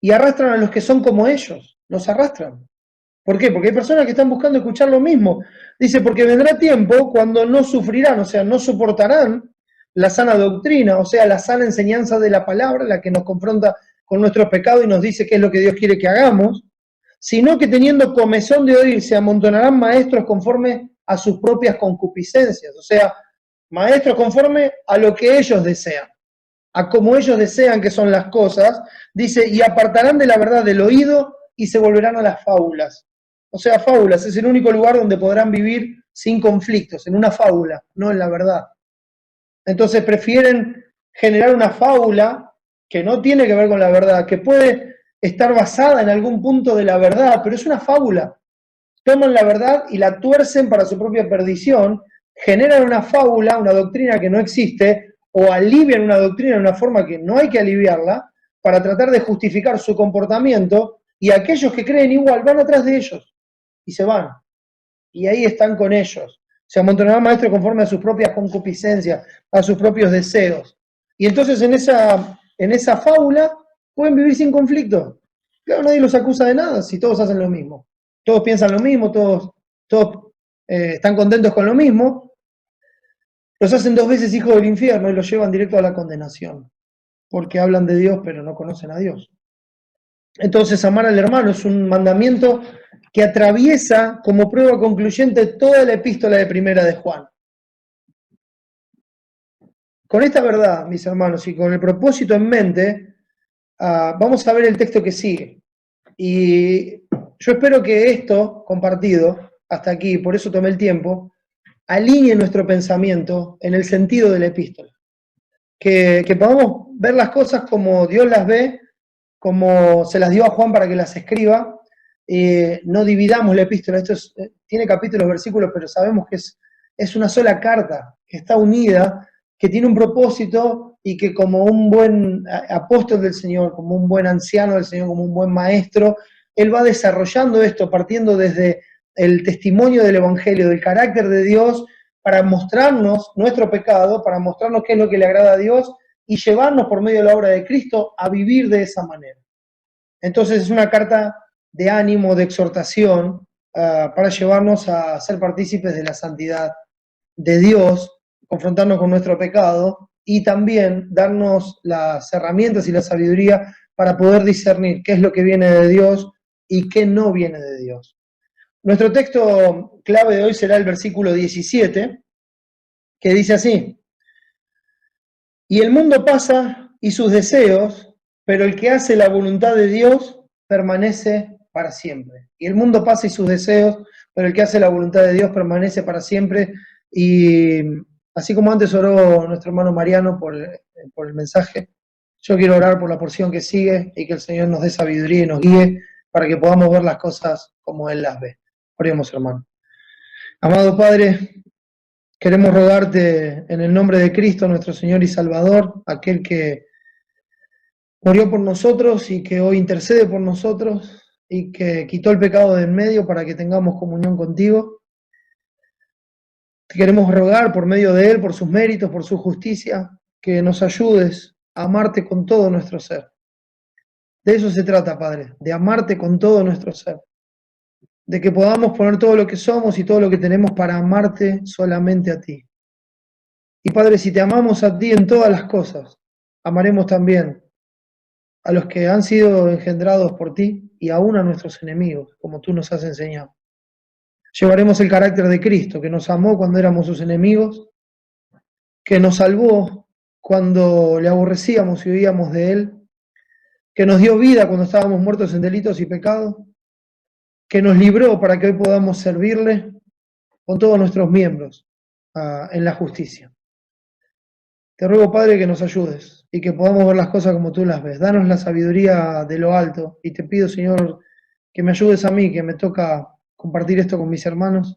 y arrastran a los que son como ellos. Los arrastran. ¿Por qué? Porque hay personas que están buscando escuchar lo mismo. Dice, porque vendrá tiempo cuando no sufrirán, o sea, no soportarán la sana doctrina, o sea, la sana enseñanza de la palabra, la que nos confronta con nuestros pecados y nos dice qué es lo que Dios quiere que hagamos, sino que teniendo comezón de oír, se amontonarán maestros conforme a sus propias concupiscencias, o sea, maestros conforme a lo que ellos desean, a como ellos desean que son las cosas, dice, y apartarán de la verdad del oído y se volverán a las fábulas. O sea, fábulas, es el único lugar donde podrán vivir sin conflictos, en una fábula, no en la verdad. Entonces prefieren generar una fábula que no tiene que ver con la verdad, que puede estar basada en algún punto de la verdad, pero es una fábula. Toman la verdad y la tuercen para su propia perdición, generan una fábula, una doctrina que no existe, o alivian una doctrina de una forma que no hay que aliviarla, para tratar de justificar su comportamiento, y aquellos que creen igual van atrás de ellos, y se van. Y ahí están con ellos. Se amontonarán maestros conforme a sus propias concupiscencias, a sus propios deseos. Y entonces en esa fábula pueden vivir sin conflicto. Claro, nadie los acusa de nada si todos hacen lo mismo. Todos piensan lo mismo, todos están contentos con lo mismo. Los hacen dos veces hijos del infierno y los llevan directo a la condenación. Porque hablan de Dios pero no conocen a Dios. Entonces amar al hermano es un mandamiento que atraviesa como prueba concluyente toda la epístola de Primera de Juan. Con esta verdad, mis hermanos, y con el propósito en mente, vamos a ver el texto que sigue. Y Yo espero que esto compartido hasta aquí, por eso tomé el tiempo, alinee nuestro pensamiento en el sentido de la epístola. Que podamos ver las cosas como Dios las ve, como se las dio a Juan para que las escriba. No dividamos la epístola, tiene capítulos, versículos, pero sabemos que es una sola carta, que está unida, que tiene un propósito y que como un buen apóstol del Señor, como un buen anciano del Señor, como un buen maestro, Él va desarrollando esto partiendo desde el testimonio del Evangelio, del carácter de Dios, para mostrarnos nuestro pecado, para mostrarnos qué es lo que le agrada a Dios y llevarnos por medio de la obra de Cristo a vivir de esa manera. Entonces es una carta de ánimo, de exhortación, para llevarnos a ser partícipes de la santidad de Dios, confrontarnos con nuestro pecado y también darnos las herramientas y la sabiduría para poder discernir qué es lo que viene de Dios y qué no viene de Dios. Nuestro texto clave de hoy será el versículo 17, que dice así: y el mundo pasa y sus deseos, pero el que hace la voluntad de Dios permanece para siempre. Y el mundo pasa y sus deseos, pero el que hace la voluntad de Dios permanece para siempre. Y así como antes oró nuestro hermano Mariano por el mensaje, yo quiero orar por la porción que sigue y que el Señor nos dé sabiduría y nos guíe para que podamos ver las cosas como Él las ve. Oremos, hermano. Amado Padre, queremos rogarte en el nombre de Cristo, nuestro Señor y Salvador, aquel que murió por nosotros y que hoy intercede por nosotros y que quitó el pecado de en medio para que tengamos comunión contigo. Te queremos rogar por medio de Él, por sus méritos, por su justicia, que nos ayudes a amarte con todo nuestro ser. De eso se trata, Padre, de amarte con todo nuestro ser. De que podamos poner todo lo que somos y todo lo que tenemos para amarte solamente a ti. Y Padre, si te amamos a ti en todas las cosas, amaremos también a los que han sido engendrados por ti y aún a nuestros enemigos, como tú nos has enseñado. Llevaremos el carácter de Cristo, que nos amó cuando éramos sus enemigos, que nos salvó cuando le aborrecíamos y huíamos de Él, que nos dio vida cuando estábamos muertos en delitos y pecados, que nos libró para que hoy podamos servirle con todos nuestros miembros en la justicia. Te ruego, Padre, que nos ayudes y que podamos ver las cosas como tú las ves. Danos la sabiduría de lo alto y te pido, Señor, que me ayudes a mí, que me toca compartir esto con mis hermanos,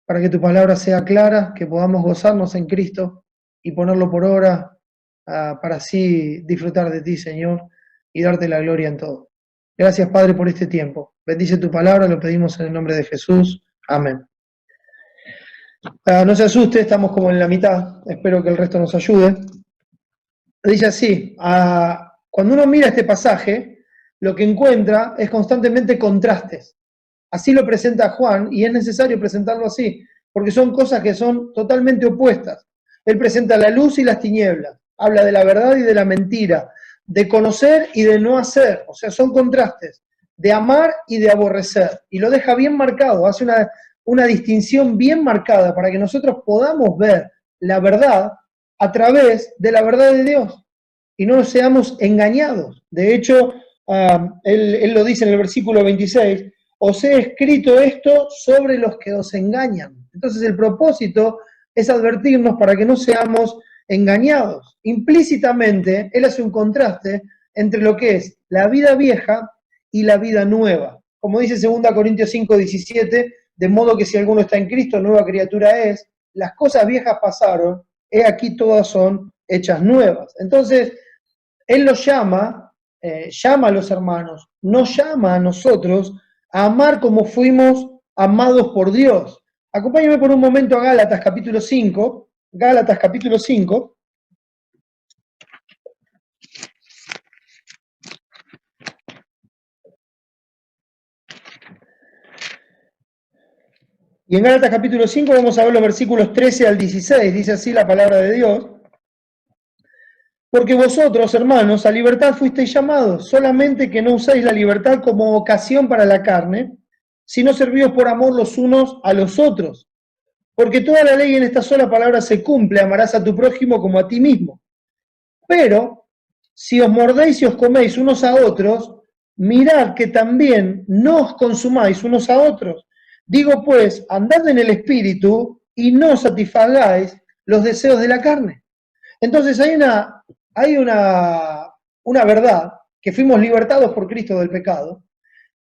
para que tu palabra sea clara, que podamos gozarnos en Cristo y ponerlo por obra para así disfrutar de ti, Señor, y darte la gloria en todo. Gracias, Padre, por este tiempo. Bendice tu palabra, lo pedimos en el nombre de Jesús. Amén. No se asuste, estamos como en la mitad, espero que el resto nos ayude. Dice así: cuando uno mira este pasaje, lo que encuentra es constantemente contrastes. Así lo presenta Juan, y es necesario presentarlo así, porque son cosas que son totalmente opuestas. Él presenta la luz y las tinieblas, habla de la verdad y de la mentira, de conocer y de no hacer, o sea, son contrastes, de amar y de aborrecer, y lo deja bien marcado, hace una distinción bien marcada para que nosotros podamos ver la verdad a través de la verdad de Dios y no seamos engañados. De hecho, él lo dice en el versículo 26, os he escrito esto sobre los que os engañan. Entonces el propósito es advertirnos para que no seamos engañados. Implícitamente, él hace un contraste entre lo que es la vida vieja y la vida nueva. Como dice 2 Corintios 5:17, de modo que si alguno está en Cristo, nueva criatura es, las cosas viejas pasaron, he aquí todas son hechas nuevas. Entonces, él los llama a los hermanos, nos llama a nosotros a amar como fuimos amados por Dios. Acompáñame por un momento a Gálatas capítulo 5, Gálatas capítulo 5. Y en Gálatas capítulo 5 vamos a ver los versículos 13 al 16, dice así la palabra de Dios. Porque vosotros, hermanos, a libertad fuisteis llamados, solamente que no uséis la libertad como ocasión para la carne, sino servíos por amor los unos a los otros. Porque toda la ley en esta sola palabra se cumple: amarás a tu prójimo como a ti mismo. Pero, si os mordéis y os coméis unos a otros, mirad que también no os consumáis unos a otros. Digo pues, andad en el Espíritu y no satisfagáis los deseos de la carne. Entonces hay una verdad, que fuimos libertados por Cristo del pecado,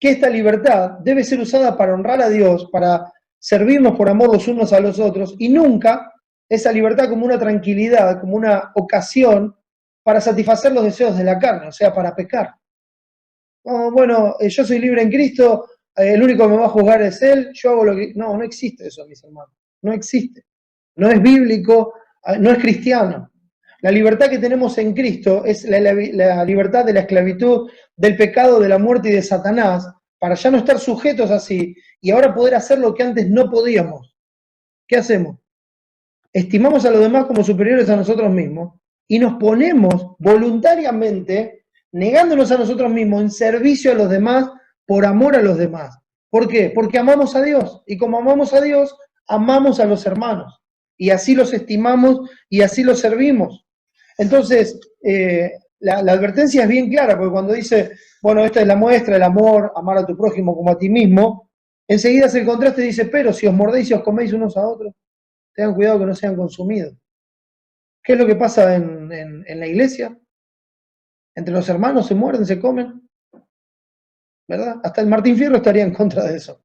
que esta libertad debe ser usada para honrar a Dios, para servirnos por amor los unos a los otros, y nunca esa libertad como una tranquilidad, como una ocasión para satisfacer los deseos de la carne, o sea, para pecar. Oh, bueno, yo soy libre en Cristo, el único que me va a juzgar es Él, yo hago lo que... No, no existe eso, mis hermanos, no existe. No es bíblico, no es cristiano. La libertad que tenemos en Cristo es la libertad de la esclavitud, del pecado, de la muerte y de Satanás, para ya no estar sujetos así y ahora poder hacer lo que antes no podíamos. ¿Qué hacemos? Estimamos a los demás como superiores a nosotros mismos y nos ponemos voluntariamente, negándonos a nosotros mismos, en servicio a los demás, por amor a los demás. ¿Por qué? Porque amamos a Dios, y como amamos a Dios, amamos a los hermanos, y así los estimamos y así los servimos. Entonces, la advertencia es bien clara, porque cuando dice, bueno, esta es la muestra del amor, amar a tu prójimo como a ti mismo, enseguida hace el contraste y dice, pero si os mordéis y os coméis unos a otros, tengan cuidado que no sean consumidos. ¿Qué es lo que pasa en la iglesia? Entre los hermanos se muerden, se comen, ¿verdad? Hasta el Martín Fierro estaría en contra de eso.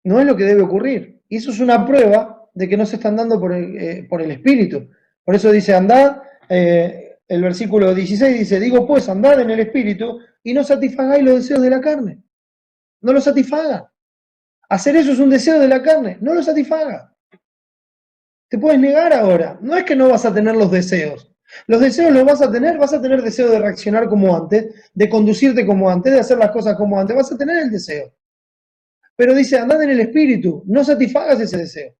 No es lo que debe ocurrir. Y eso es una prueba de que no se están dando por el Espíritu. Por eso dice, andad, el versículo 16 dice, digo pues, andad en el Espíritu y no satisfagáis los deseos de la carne. No los satisfaga. Hacer eso es un deseo de la carne, no lo satisfaga. Te puedes negar ahora. No es que no vas a tener los deseos. Los deseos los vas a tener deseo de reaccionar como antes, de conducirte como antes, de hacer las cosas como antes, vas a tener el deseo. Pero dice, andad en el Espíritu, no satisfagas ese deseo.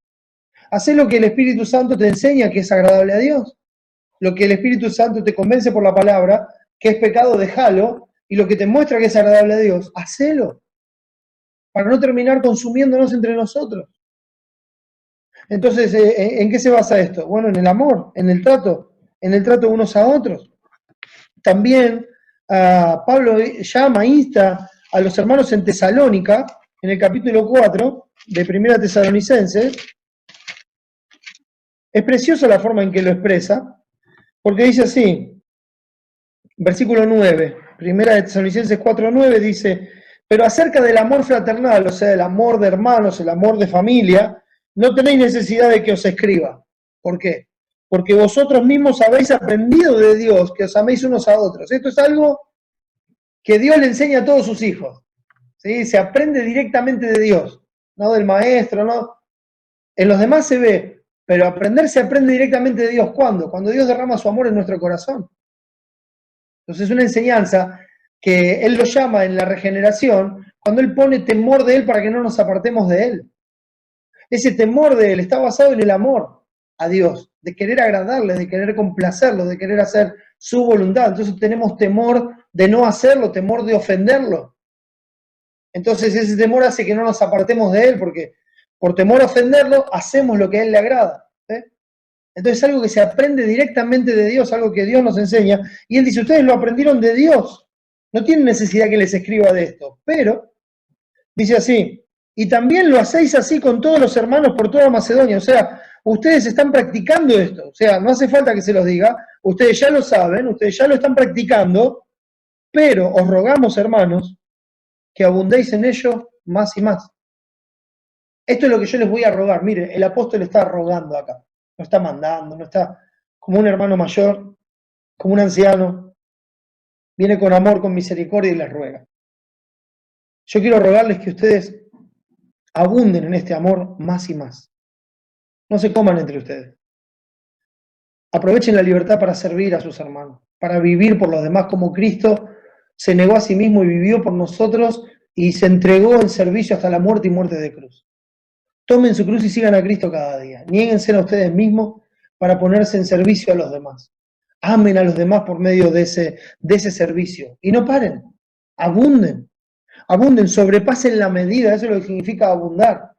Hacé lo que el Espíritu Santo te enseña que es agradable a Dios. Lo que el Espíritu Santo te convence por la palabra, que es pecado, déjalo, y lo que te muestra que es agradable a Dios, hacelo. Para no terminar consumiéndonos entre nosotros. Entonces, ¿en qué se basa esto? Bueno, en el amor, en el trato unos a otros. También Pablo insta a los hermanos en Tesalónica, en el capítulo 4 de Primera Tesalonicenses. Es preciosa la forma en que lo expresa, porque dice así, versículo 9, Primera de Tesalonicenses 4:9 dice, pero acerca del amor fraternal, o sea, el amor de hermanos, el amor de familia, no tenéis necesidad de que os escriba. ¿Por qué? Porque vosotros mismos habéis aprendido de Dios que os améis unos a otros. Esto es algo que Dios le enseña a todos sus hijos. ¿Sí? Se aprende directamente de Dios, no del maestro, no. En los demás se ve, pero aprender se aprende directamente de Dios. ¿Cuándo? Cuando Dios derrama su amor en nuestro corazón. Entonces es una enseñanza que Él lo llama en la regeneración, cuando Él pone temor de Él para que no nos apartemos de Él. Ese temor de Él está basado en el amor a Dios, de querer agradarle, de querer complacerlo, de querer hacer su voluntad. Entonces tenemos temor de no hacerlo, temor de ofenderlo. Entonces ese temor hace que no nos apartemos de Él, porque por temor a ofenderlo, hacemos lo que a Él le agrada. Entonces es algo que se aprende directamente de Dios, algo que Dios nos enseña. Y Él dice, ustedes lo aprendieron de Dios. No tienen necesidad que les escriba de esto. Pero, dice así, y también lo hacéis así con todos los hermanos por toda Macedonia. O sea, ustedes están practicando esto. O sea, no hace falta que se los diga. Ustedes ya lo saben, ustedes ya lo están practicando. Pero os rogamos, hermanos, que abundéis en ello más y más. Esto es lo que yo les voy a rogar. Mire, el apóstol está rogando acá. No está mandando, no está como un hermano mayor, como un anciano. Viene con amor, con misericordia y les ruega. Yo quiero rogarles que ustedes abunden en este amor más y más. No se coman entre ustedes. Aprovechen la libertad para servir a sus hermanos, para vivir por los demás como Cristo se negó a sí mismo y vivió por nosotros y se entregó en servicio hasta la muerte y muerte de cruz. Tomen su cruz y sigan a Cristo cada día. Niéguense a ustedes mismos para ponerse en servicio a los demás. Amen a los demás por medio de ese servicio. Y no paren. Abunden. Abunden, sobrepasen la medida. Eso es lo que significa abundar.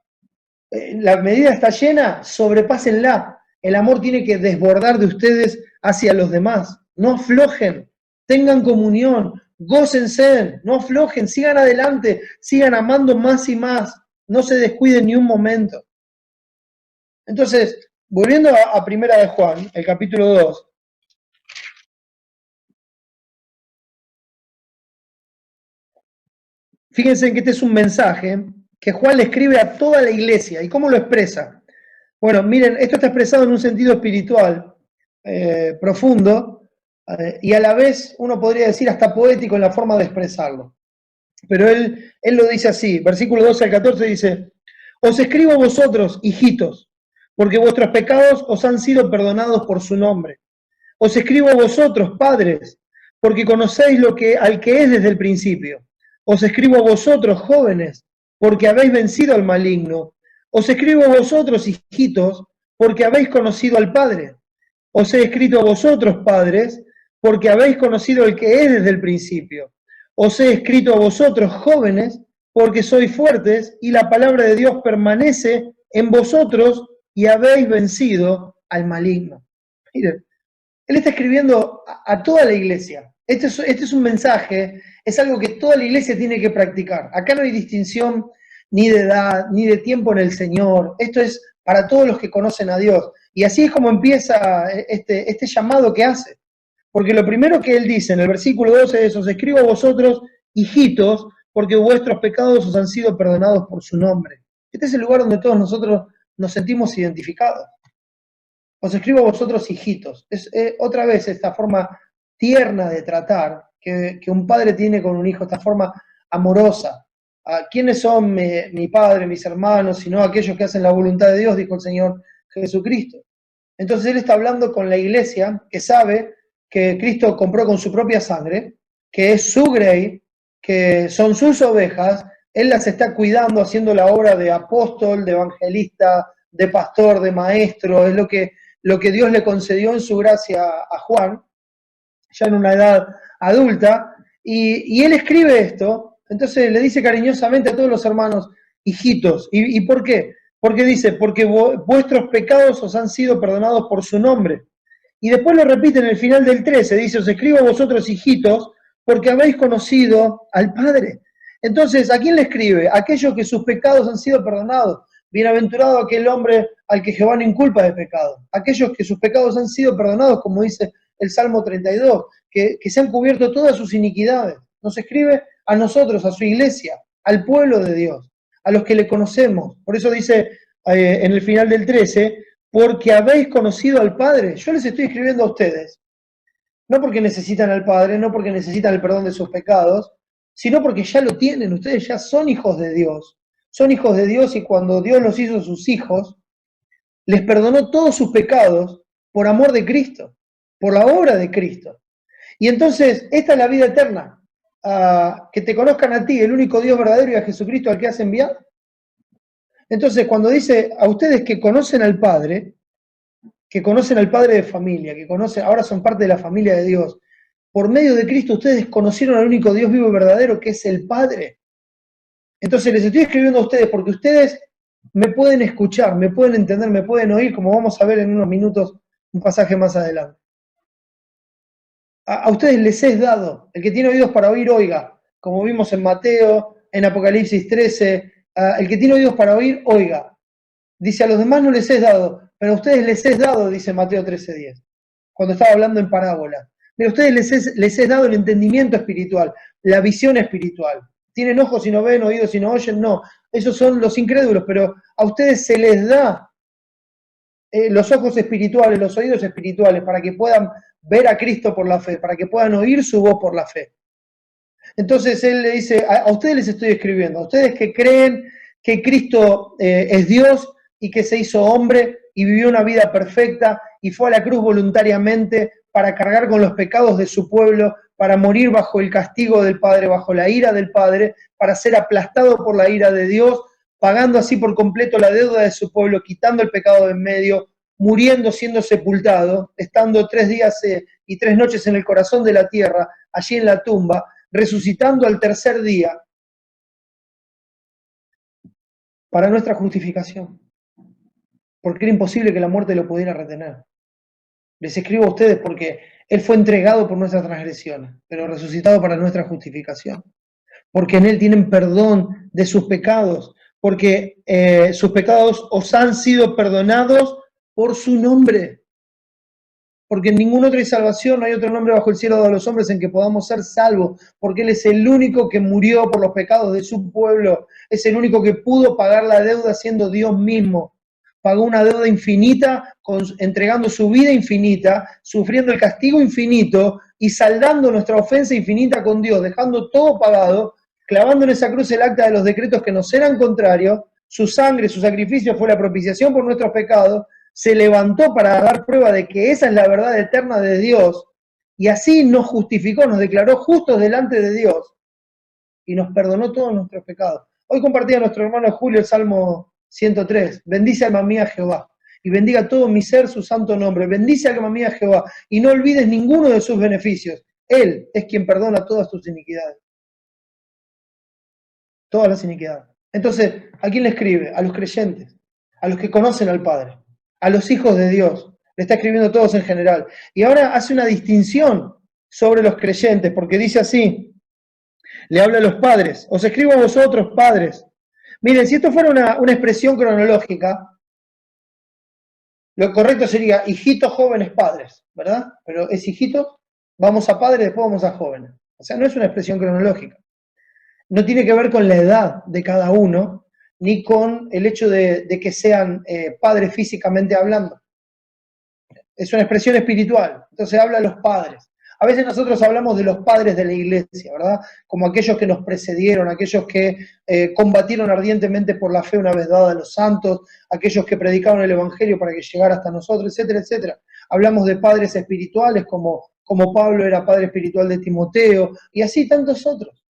La medida está llena, sobrepásenla. El amor tiene que desbordar de ustedes hacia los demás. No aflojen. Tengan comunión. gócense, no aflojen, sigan adelante, sigan amando más y más, no se descuiden ni un momento. Entonces, volviendo a Primera de Juan, el capítulo 2, fíjense que este es un mensaje que Juan le escribe a toda la iglesia. ¿Y cómo lo expresa? Bueno, miren, esto está expresado en un sentido espiritual profundo y a la vez uno podría decir hasta poético en la forma de expresarlo. Pero él lo dice así, versículo 12 al 14 dice, os escribo a vosotros, hijitos, porque vuestros pecados os han sido perdonados por su nombre. Os escribo a vosotros, padres, porque conocéis al que es desde el principio. Os escribo a vosotros, jóvenes, porque habéis vencido al maligno. Os escribo a vosotros, hijitos, porque habéis conocido al Padre. Os he escrito a vosotros, padres, porque habéis conocido al que es desde el principio. Os he escrito a vosotros, jóvenes, porque sois fuertes y la palabra de Dios permanece en vosotros y habéis vencido al maligno. Miren, él está escribiendo a toda la iglesia. Este es un mensaje, es algo que toda la iglesia tiene que practicar. Acá no hay distinción ni de edad, ni de tiempo en el Señor. Esto es para todos los que conocen a Dios. Y así es como empieza este llamado que hace. Porque lo primero que él dice en el versículo 12 es, os escribo a vosotros, hijitos, porque vuestros pecados os han sido perdonados por su nombre. Este es el lugar donde todos nosotros nos sentimos identificados. Os escribo a vosotros, hijitos. Es otra vez esta forma tierna de tratar que un padre tiene con un hijo, esta forma amorosa. ¿Quiénes son mi padre, mis hermanos, sino aquellos que hacen la voluntad de Dios? Dijo el Señor Jesucristo. Entonces Él está hablando con la iglesia que sabe que Cristo compró con su propia sangre, que es su grey, que son sus ovejas. Él las está cuidando, haciendo la obra de apóstol, de evangelista, de pastor, de maestro. Es lo que Dios le concedió en su gracia a Juan, ya en una edad adulta, y él escribe esto, entonces le dice cariñosamente a todos los hermanos, hijitos, ¿y por qué? Porque dice, porque vuestros pecados os han sido perdonados por su nombre. Y después lo repite en el final del 13, dice, os escribo a vosotros, hijitos, porque habéis conocido al Padre. Entonces, ¿a quién le escribe? A aquellos que sus pecados han sido perdonados. Bienaventurado aquel hombre al que Jehová no inculpa de pecado. Aquellos que sus pecados han sido perdonados, como dice el Salmo 32, que se han cubierto todas sus iniquidades. Nos escribe a nosotros, a su iglesia, al pueblo de Dios, a los que le conocemos. Por eso dice en el final del 13, porque habéis conocido al Padre. Yo les estoy escribiendo a ustedes, no porque necesitan al Padre, no porque necesitan el perdón de sus pecados, sino porque ya lo tienen, ustedes ya son hijos de Dios. Son hijos de Dios y cuando Dios los hizo sus hijos, les perdonó todos sus pecados por amor de Cristo, por la obra de Cristo. Y entonces, esta es la vida eterna, que te conozcan a ti, el único Dios verdadero, y a Jesucristo al que has enviado. Entonces, cuando dice a ustedes que conocen al Padre de familia, que conocen, ahora son parte de la familia de Dios, por medio de Cristo ustedes conocieron al único Dios vivo y verdadero, que es el Padre. Entonces les estoy escribiendo a ustedes porque ustedes me pueden escuchar, me pueden entender, me pueden oír, como vamos a ver en unos minutos un pasaje más adelante. A ustedes les es dado, el que tiene oídos para oír, oiga, como vimos en Mateo, en Apocalipsis 13, el que tiene oídos para oír, oiga. Dice, a los demás no les es dado, pero a ustedes les es dado, dice Mateo 13:10, cuando estaba hablando en parábola. Pero a ustedes les es dado el entendimiento espiritual, la visión espiritual. ¿Tienen ojos y no ven, oídos y no oyen? No, esos son los incrédulos, pero a ustedes se les da los ojos espirituales, los oídos espirituales, para que puedan ver a Cristo por la fe, para que puedan oír su voz por la fe. Entonces él le dice, a ustedes les estoy escribiendo, a ustedes que creen que Cristo es Dios y que se hizo hombre y vivió una vida perfecta y fue a la cruz voluntariamente para cargar con los pecados de su pueblo, para morir bajo el castigo del Padre, bajo la ira del Padre, para ser aplastado por la ira de Dios, pagando así por completo la deuda de su pueblo, quitando el pecado de en medio, muriendo, siendo sepultado, estando 3 días y 3 noches en el corazón de la tierra, allí en la tumba, resucitando al tercer día para nuestra justificación, porque era imposible que la muerte lo pudiera retener. Les escribo a ustedes porque Él fue entregado por nuestras transgresiones, pero resucitado para nuestra justificación. Porque en Él tienen perdón de sus pecados, porque sus pecados os han sido perdonados por su nombre. Porque en ningún otro hay salvación, no hay otro nombre bajo el cielo de los hombres en que podamos ser salvos, porque Él es el único que murió por los pecados de su pueblo, es el único que pudo pagar la deuda siendo Dios mismo. Pagó una deuda infinita, entregando su vida infinita, sufriendo el castigo infinito y saldando nuestra ofensa infinita con Dios, dejando todo pagado, clavando en esa cruz el acta de los decretos que nos eran contrarios. Su sangre, su sacrificio fue la propiciación por nuestros pecados, se levantó para dar prueba de que esa es la verdad eterna de Dios, y así nos justificó, nos declaró justos delante de Dios, y nos perdonó todos nuestros pecados. Hoy compartía nuestro hermano Julio el Salmo 103, bendice alma mía Jehová, y bendiga todo mi ser su santo nombre, bendice alma mía Jehová, y no olvides ninguno de sus beneficios. Él es quien perdona todas tus iniquidades. Todas las iniquidades. Entonces, ¿a quién le escribe? A los creyentes, a los que conocen al Padre, a los hijos de Dios. Le está escribiendo a todos en general. Y ahora hace una distinción sobre los creyentes, porque dice así, le habla a los padres, os escribo a vosotros, padres. Miren, si esto fuera una expresión cronológica, lo correcto sería hijitos, jóvenes, padres, ¿verdad? Pero es hijitos, vamos a padres, después vamos a jóvenes. O sea, no es una expresión cronológica. No tiene que ver con la edad de cada uno, ni con el hecho de que sean padres físicamente hablando. Es una expresión espiritual, entonces habla a los padres. A veces nosotros hablamos de los padres de la iglesia, ¿verdad? Como aquellos que nos precedieron, aquellos que combatieron ardientemente por la fe una vez dada a los santos, aquellos que predicaron el evangelio para que llegara hasta nosotros, etcétera, etcétera. Hablamos de padres espirituales como Pablo era padre espiritual de Timoteo, y así tantos otros.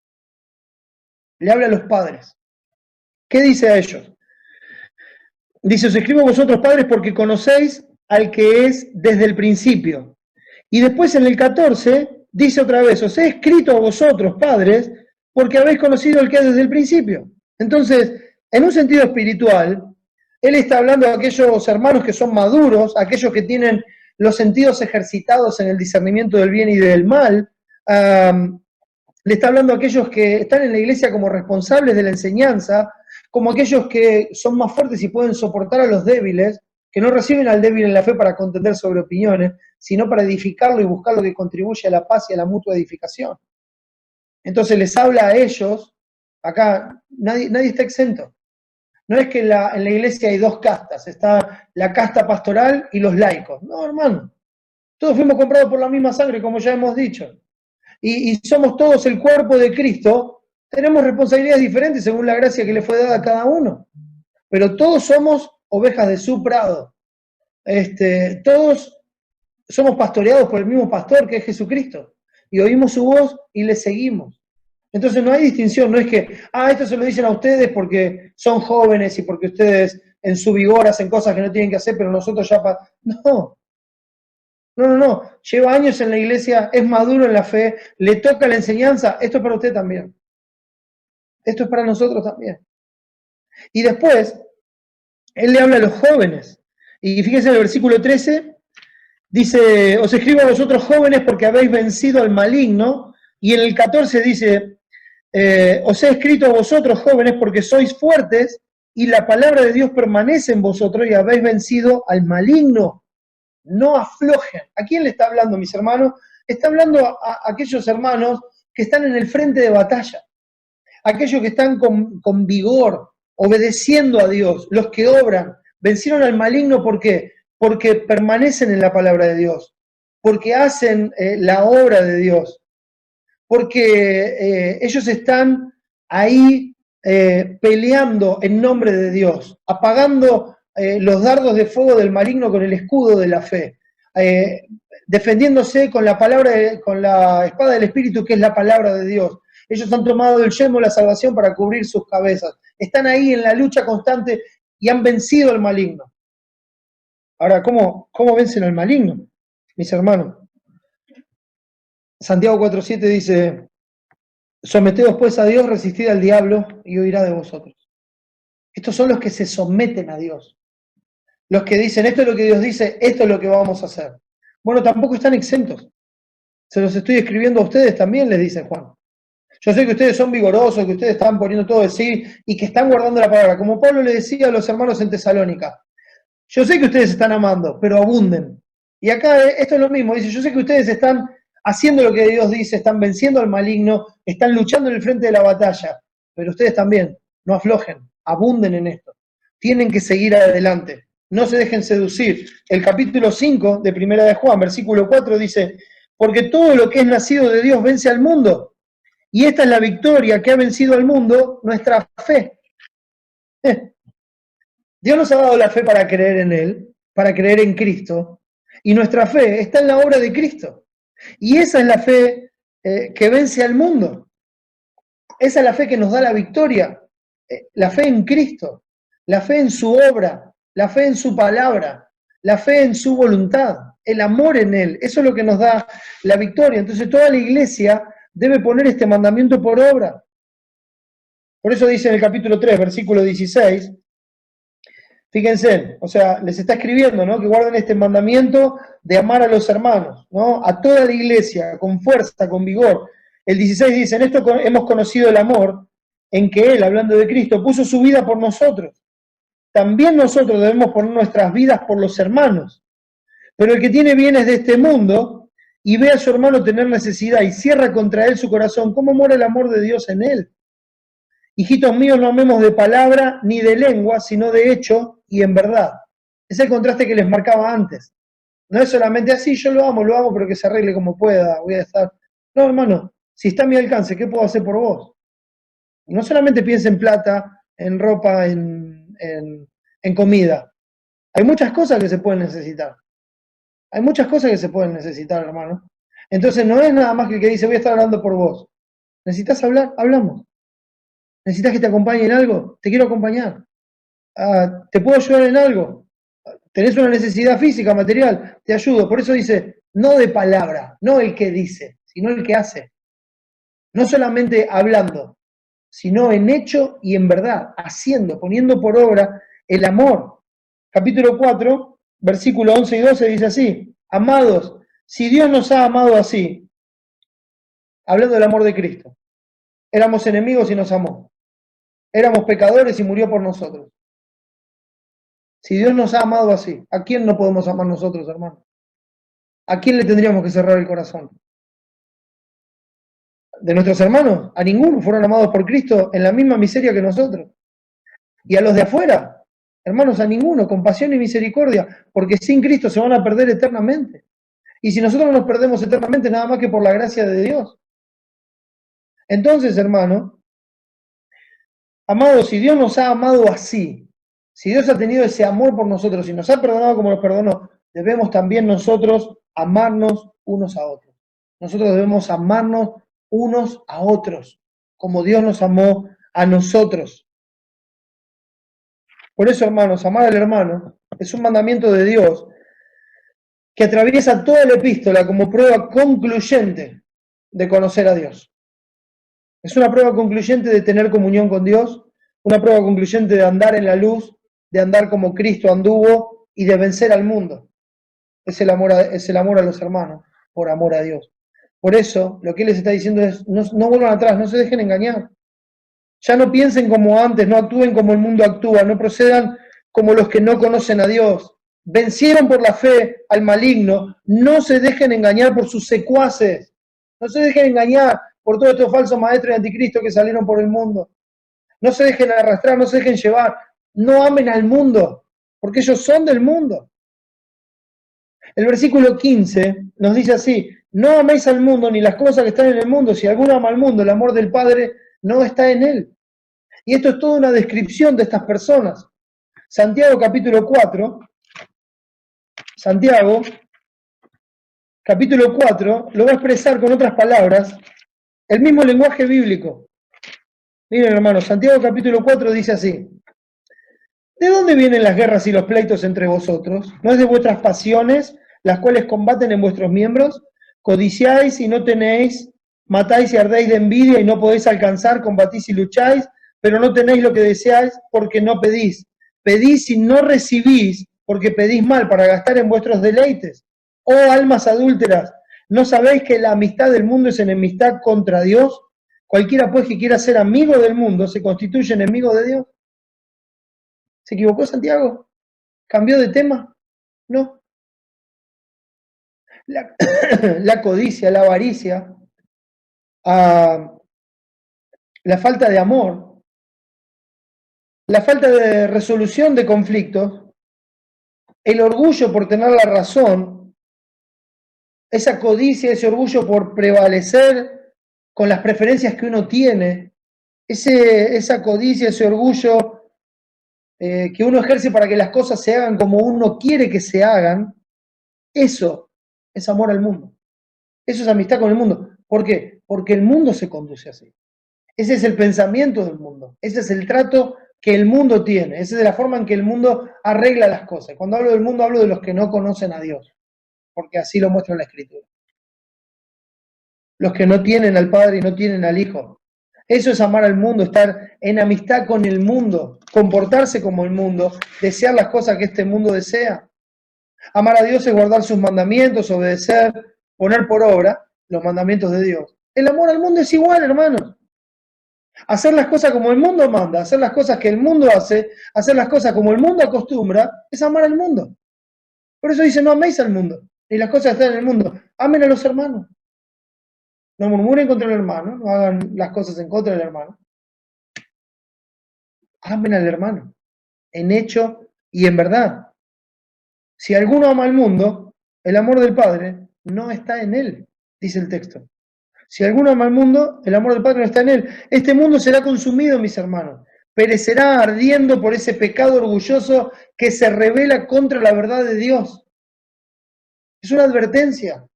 Le habla a los padres. ¿Qué dice a ellos? Dice, os escribo a vosotros padres porque conocéis al que es desde el principio. Y después en el 14 dice otra vez, os he escrito a vosotros padres porque habéis conocido al que es desde el principio. Entonces, en un sentido espiritual, él está hablando de aquellos hermanos que son maduros, aquellos que tienen los sentidos ejercitados en el discernimiento del bien y del mal. Le está hablando a aquellos que están en la iglesia como responsables de la enseñanza, como aquellos que son más fuertes y pueden soportar a los débiles, que no reciben al débil en la fe para contender sobre opiniones, sino para edificarlo y buscar lo que contribuye a la paz y a la mutua edificación. Entonces les habla a ellos, acá nadie está exento. No es que en la iglesia hay dos castas, está la casta pastoral y los laicos. No, hermano, todos fuimos comprados por la misma sangre, como ya hemos dicho. Y somos todos el cuerpo de Cristo, tenemos responsabilidades diferentes según la gracia que le fue dada a cada uno. Pero todos somos ovejas de su prado. Todos somos pastoreados por el mismo pastor que es Jesucristo. Y oímos su voz y le seguimos. Entonces no hay distinción, no es que, esto se lo dicen a ustedes porque son jóvenes y porque ustedes en su vigor hacen cosas que no tienen que hacer, pero nosotros ya... No. Lleva años en la iglesia, es maduro en la fe, le toca la enseñanza. Esto es para usted también. Esto es para nosotros también. Y después, él le habla a los jóvenes. Y fíjense en el versículo 13, dice, os escribo a vosotros jóvenes porque habéis vencido al maligno. Y en el 14 dice, os he escrito a vosotros jóvenes porque sois fuertes y la palabra de Dios permanece en vosotros y habéis vencido al maligno. No aflojen. ¿A quién le está hablando, mis hermanos? Está hablando a aquellos hermanos que están en el frente de batalla, aquellos que están con vigor, obedeciendo a Dios, los que obran, vencieron al maligno. ¿Por qué? Porque permanecen en la palabra de Dios, porque hacen la obra de Dios, porque ellos están ahí peleando en nombre de Dios, apagando los dardos de fuego del maligno con el escudo de la fe, defendiéndose con la espada del Espíritu, que es la palabra de Dios. Ellos han tomado el yelmo de la salvación para cubrir sus cabezas. Están ahí en la lucha constante y han vencido al maligno. Ahora, ¿cómo vencen al maligno, mis hermanos? Santiago 4:7 dice, someteos pues a Dios, resistid al diablo y huirá de vosotros. Estos son los que se someten a Dios. Los que dicen, esto es lo que Dios dice, esto es lo que vamos a hacer. Bueno, tampoco están exentos. Se los estoy escribiendo a ustedes también, les dice Juan. Yo sé que ustedes son vigorosos, que ustedes están poniendo todo de sí y que están guardando la palabra. Como Pablo le decía a los hermanos en Tesalónica, yo sé que ustedes están amando, pero abunden. Y acá esto es lo mismo, dice, yo sé que ustedes están haciendo lo que Dios dice, están venciendo al maligno, están luchando en el frente de la batalla, pero ustedes también, no aflojen, abunden en esto. Tienen que seguir adelante, no se dejen seducir. El capítulo 5 de Primera de Juan, versículo 4 dice, porque todo lo que es nacido de Dios vence al mundo. Y esta es la victoria que ha vencido al mundo, nuestra fe. Dios nos ha dado la fe para creer en Él, para creer en Cristo, y nuestra fe está en la obra de Cristo. Y esa es la fe que vence al mundo. Esa es la fe que nos da la victoria. La fe en Cristo, la fe en su obra, la fe en su palabra, la fe en su voluntad, el amor en Él. Eso es lo que nos da la victoria. Entonces toda la iglesia debe poner este mandamiento por obra. Por eso dice en el capítulo 3, versículo 16, fíjense, o sea, les está escribiendo, ¿no? Que guarden este mandamiento de amar a los hermanos, ¿no? A toda la iglesia, con fuerza, con vigor. El 16 dice, en esto hemos conocido el amor, en que Él, hablando de Cristo, puso su vida por nosotros. También nosotros debemos poner nuestras vidas por los hermanos. Pero el que tiene bienes de este mundo y ve a su hermano tener necesidad y cierra contra él su corazón, ¿cómo mora el amor de Dios en él? Hijitos míos, no amemos de palabra ni de lengua, sino de hecho y en verdad. Es el contraste que les marcaba antes. No es solamente así, yo lo amo, pero que se arregle como pueda, voy a estar... No, hermano, si está a mi alcance, ¿qué puedo hacer por vos? No solamente piense en plata, en ropa, en comida. Hay muchas cosas que se pueden necesitar. Hay muchas cosas que se pueden necesitar, hermano. Entonces no es nada más que el que dice, voy a estar hablando por vos. ¿Necesitas hablar? Hablamos. ¿Necesitas que te acompañe en algo? Te quiero acompañar. ¿Te puedo ayudar en algo? ¿Tenés una necesidad física, material? Te ayudo. Por eso dice, no de palabra, no el que dice, sino el que hace. No solamente hablando, sino en hecho y en verdad, haciendo, poniendo por obra el amor. Capítulo 4, versículo 11 y 12 dice así, amados, si Dios nos ha amado así, hablando del amor de Cristo, éramos enemigos y nos amó, éramos pecadores y murió por nosotros. Si Dios nos ha amado así, ¿a quién no podemos amar nosotros, hermano? ¿A quién le tendríamos que cerrar el corazón? ¿De nuestros hermanos? A ninguno, fueron amados por Cristo en la misma miseria que nosotros. Y a los de afuera, hermanos, a ninguno, compasión y misericordia, porque sin Cristo se van a perder eternamente. Y si nosotros no nos perdemos eternamente, nada más que por la gracia de Dios. Entonces, hermano, amados, si Dios nos ha amado así, si Dios ha tenido ese amor por nosotros y nos ha perdonado como nos perdonó, debemos también nosotros amarnos unos a otros. Nosotros debemos amarnos unos a otros, como Dios nos amó a nosotros. Por eso, hermanos, amar al hermano es un mandamiento de Dios que atraviesa toda la epístola como prueba concluyente de conocer a Dios. Es una prueba concluyente de tener comunión con Dios, una prueba concluyente de andar en la luz, de andar como Cristo anduvo y de vencer al mundo. Es el amor a los hermanos, por amor a Dios. Por eso, lo que Él les está diciendo es, no vuelvan atrás, no se dejen engañar. Ya no piensen como antes, no actúen como el mundo actúa, no procedan como los que no conocen a Dios. Vencieron por la fe al maligno, no se dejen engañar por sus secuaces, no se dejen engañar por todos estos falsos maestros de anticristo que salieron por el mundo. No se dejen arrastrar, no se dejen llevar, no amen al mundo, porque ellos son del mundo. El versículo 15 nos dice así, no améis al mundo ni las cosas que están en el mundo, si alguno ama al mundo, el amor del Padre no está en él. Y esto es toda una descripción de estas personas. Santiago capítulo 4, Santiago capítulo 4 lo va a expresar con otras palabras, el mismo lenguaje bíblico. Miren, hermanos, Santiago capítulo 4 dice así, ¿de dónde vienen las guerras y los pleitos entre vosotros? ¿No es de vuestras pasiones, las cuales combaten en vuestros miembros? Codiciáis y no tenéis, matáis y ardéis de envidia y no podéis alcanzar, combatís y lucháis, pero no tenéis lo que deseáis porque no pedís. Pedís y no recibís porque pedís mal para gastar en vuestros deleites. Oh almas adúlteras, ¿no sabéis que la amistad del mundo es enemistad contra Dios? Cualquiera pues que quiera ser amigo del mundo se constituye enemigo de Dios. ¿Se equivocó Santiago? ¿Cambió de tema? No. La, la codicia, la avaricia, la falta de amor, la falta de resolución de conflictos, el orgullo por tener la razón, esa codicia, ese orgullo por prevalecer con las preferencias que uno tiene, esa codicia, ese orgullo que uno ejerce para que las cosas se hagan como uno quiere que se hagan, eso es amor al mundo. Eso es amistad con el mundo. ¿Por qué? Porque el mundo se conduce así. Ese es el pensamiento del mundo. Ese es el trato que el mundo tiene. Esa es la forma en que el mundo arregla las cosas. Cuando hablo del mundo, hablo de los que no conocen a Dios. Porque así lo muestra la Escritura. Los que no tienen al Padre y no tienen al Hijo. Eso es amar al mundo, estar en amistad con el mundo, comportarse como el mundo, desear las cosas que este mundo desea. Amar a Dios es guardar sus mandamientos, obedecer, poner por obra los mandamientos de Dios. El amor al mundo es igual, hermanos. Hacer las cosas como el mundo manda, hacer las cosas que el mundo hace, hacer las cosas como el mundo acostumbra, es amar al mundo. Por eso dice, no améis al mundo, ni las cosas que están en el mundo. Amen a los hermanos. No murmuren contra el hermano, no hagan las cosas en contra del hermano. Amen al hermano, en hecho y en verdad. Si alguno ama al mundo, el amor del Padre no está en él, dice el texto. Si alguno ama al mundo, el amor del Padre no está en él. Este mundo será consumido, mis hermanos. Perecerá ardiendo por ese pecado orgulloso que se revela contra la verdad de Dios. Es una advertencia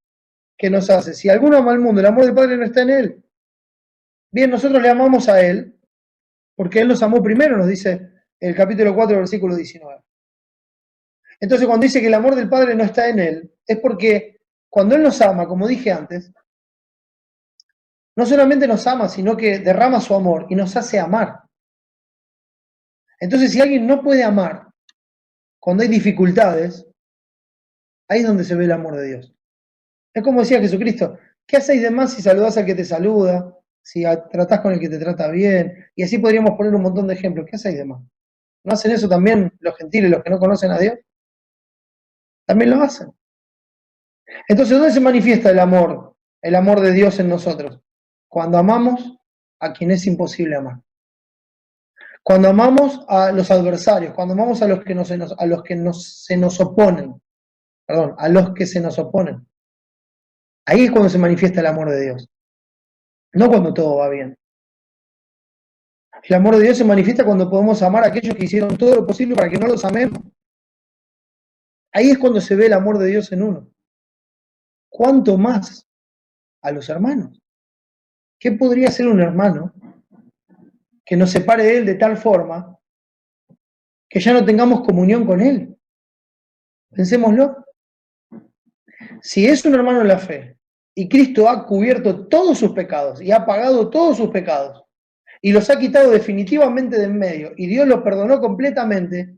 que nos hace. Si alguno ama al mundo, el amor del Padre no está en él. Bien, nosotros le amamos a él, porque él nos amó primero, nos dice el capítulo 4, versículo 19. Entonces, cuando dice que el amor del Padre no está en él, es porque cuando él nos ama, como dije antes, no solamente nos ama, sino que derrama su amor y nos hace amar. Entonces, si alguien no puede amar cuando hay dificultades, ahí es donde se ve el amor de Dios. Es como decía Jesucristo, ¿qué hacéis de más si saludás al que te saluda? Si tratás con el que te trata bien. Y así podríamos poner un montón de ejemplos. ¿Qué hacéis de más? ¿No hacen eso también los gentiles, los que no conocen a Dios? También lo hacen. Entonces, ¿dónde se manifiesta el amor de Dios en nosotros? Cuando amamos a quien es imposible amar. Cuando amamos a los adversarios, cuando amamos a los que se nos oponen, perdón, a los que se nos oponen. Ahí es cuando se manifiesta el amor de Dios. No cuando todo va bien. El amor de Dios se manifiesta cuando podemos amar a aquellos que hicieron todo lo posible para que no los amemos. Ahí es cuando se ve el amor de Dios en uno. ¿Cuánto más a los hermanos? ¿Qué podría ser un hermano que nos separe de él de tal forma que ya no tengamos comunión con él? Pensémoslo. Si es un hermano en la fe y Cristo ha cubierto todos sus pecados y ha pagado todos sus pecados y los ha quitado definitivamente de en medio y Dios los perdonó completamente,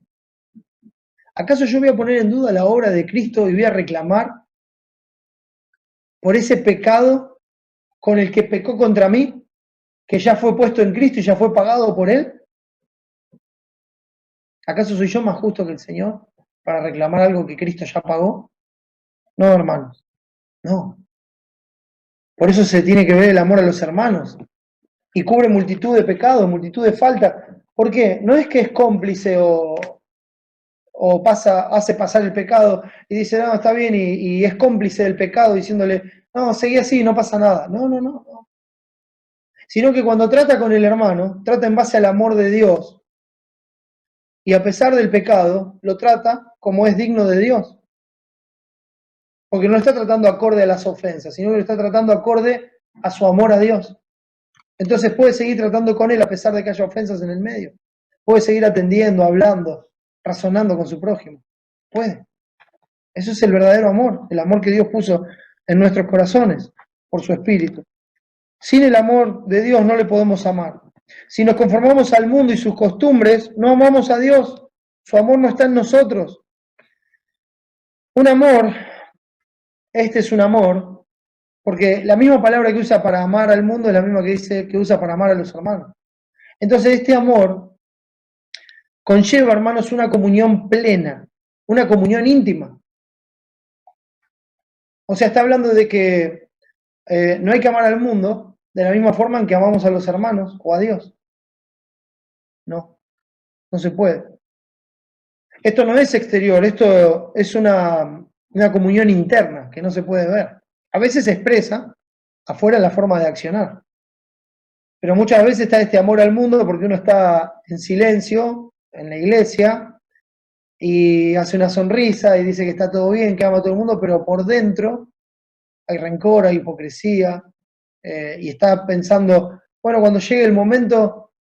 ¿acaso yo voy a poner en duda la obra de Cristo y voy a reclamar por ese pecado con el que pecó contra mí, que ya fue puesto en Cristo y ya fue pagado por Él? ¿Acaso soy yo más justo que el Señor para reclamar algo que Cristo ya pagó? No, hermanos, no. Por eso se tiene que ver el amor a los hermanos y cubre multitud de pecados, multitud de faltas. ¿Por qué? No es que es cómplice o hace pasar el pecado y dice, no, está bien, y es cómplice del pecado diciéndole, no, seguí así, no pasa nada. No. Sino que cuando trata con el hermano, trata en base al amor de Dios y a pesar del pecado, lo trata como es digno de Dios. Porque no lo está tratando acorde a las ofensas, sino que lo está tratando acorde a su amor a Dios. Entonces puede seguir tratando con él a pesar de que haya ofensas en el medio. Puede seguir atendiendo, hablando, razonando con su prójimo. Puede. Eso es el verdadero amor, el amor que Dios puso en nuestros corazones por su Espíritu. Sin el amor de Dios no le podemos amar. Si nos conformamos al mundo y sus costumbres, no amamos a Dios. Su amor no está en nosotros. Un amor este es un amor, porque la misma palabra que usa para amar al mundo es la misma que dice que usa para amar a los hermanos. Entonces este amor conlleva, hermanos, una comunión plena, una comunión íntima. O sea, está hablando de que no hay que amar al mundo de la misma forma en que amamos a los hermanos o a Dios. No, no se puede. Esto no es exterior, esto es una comunión interna que no se puede ver. A veces se expresa afuera en la forma de accionar, pero muchas veces está este amor al mundo porque uno está en silencio en la iglesia y hace una sonrisa y dice que está todo bien, que ama a todo el mundo, pero por dentro hay rencor, hay hipocresía, y está pensando, bueno, cuando llegue el momento,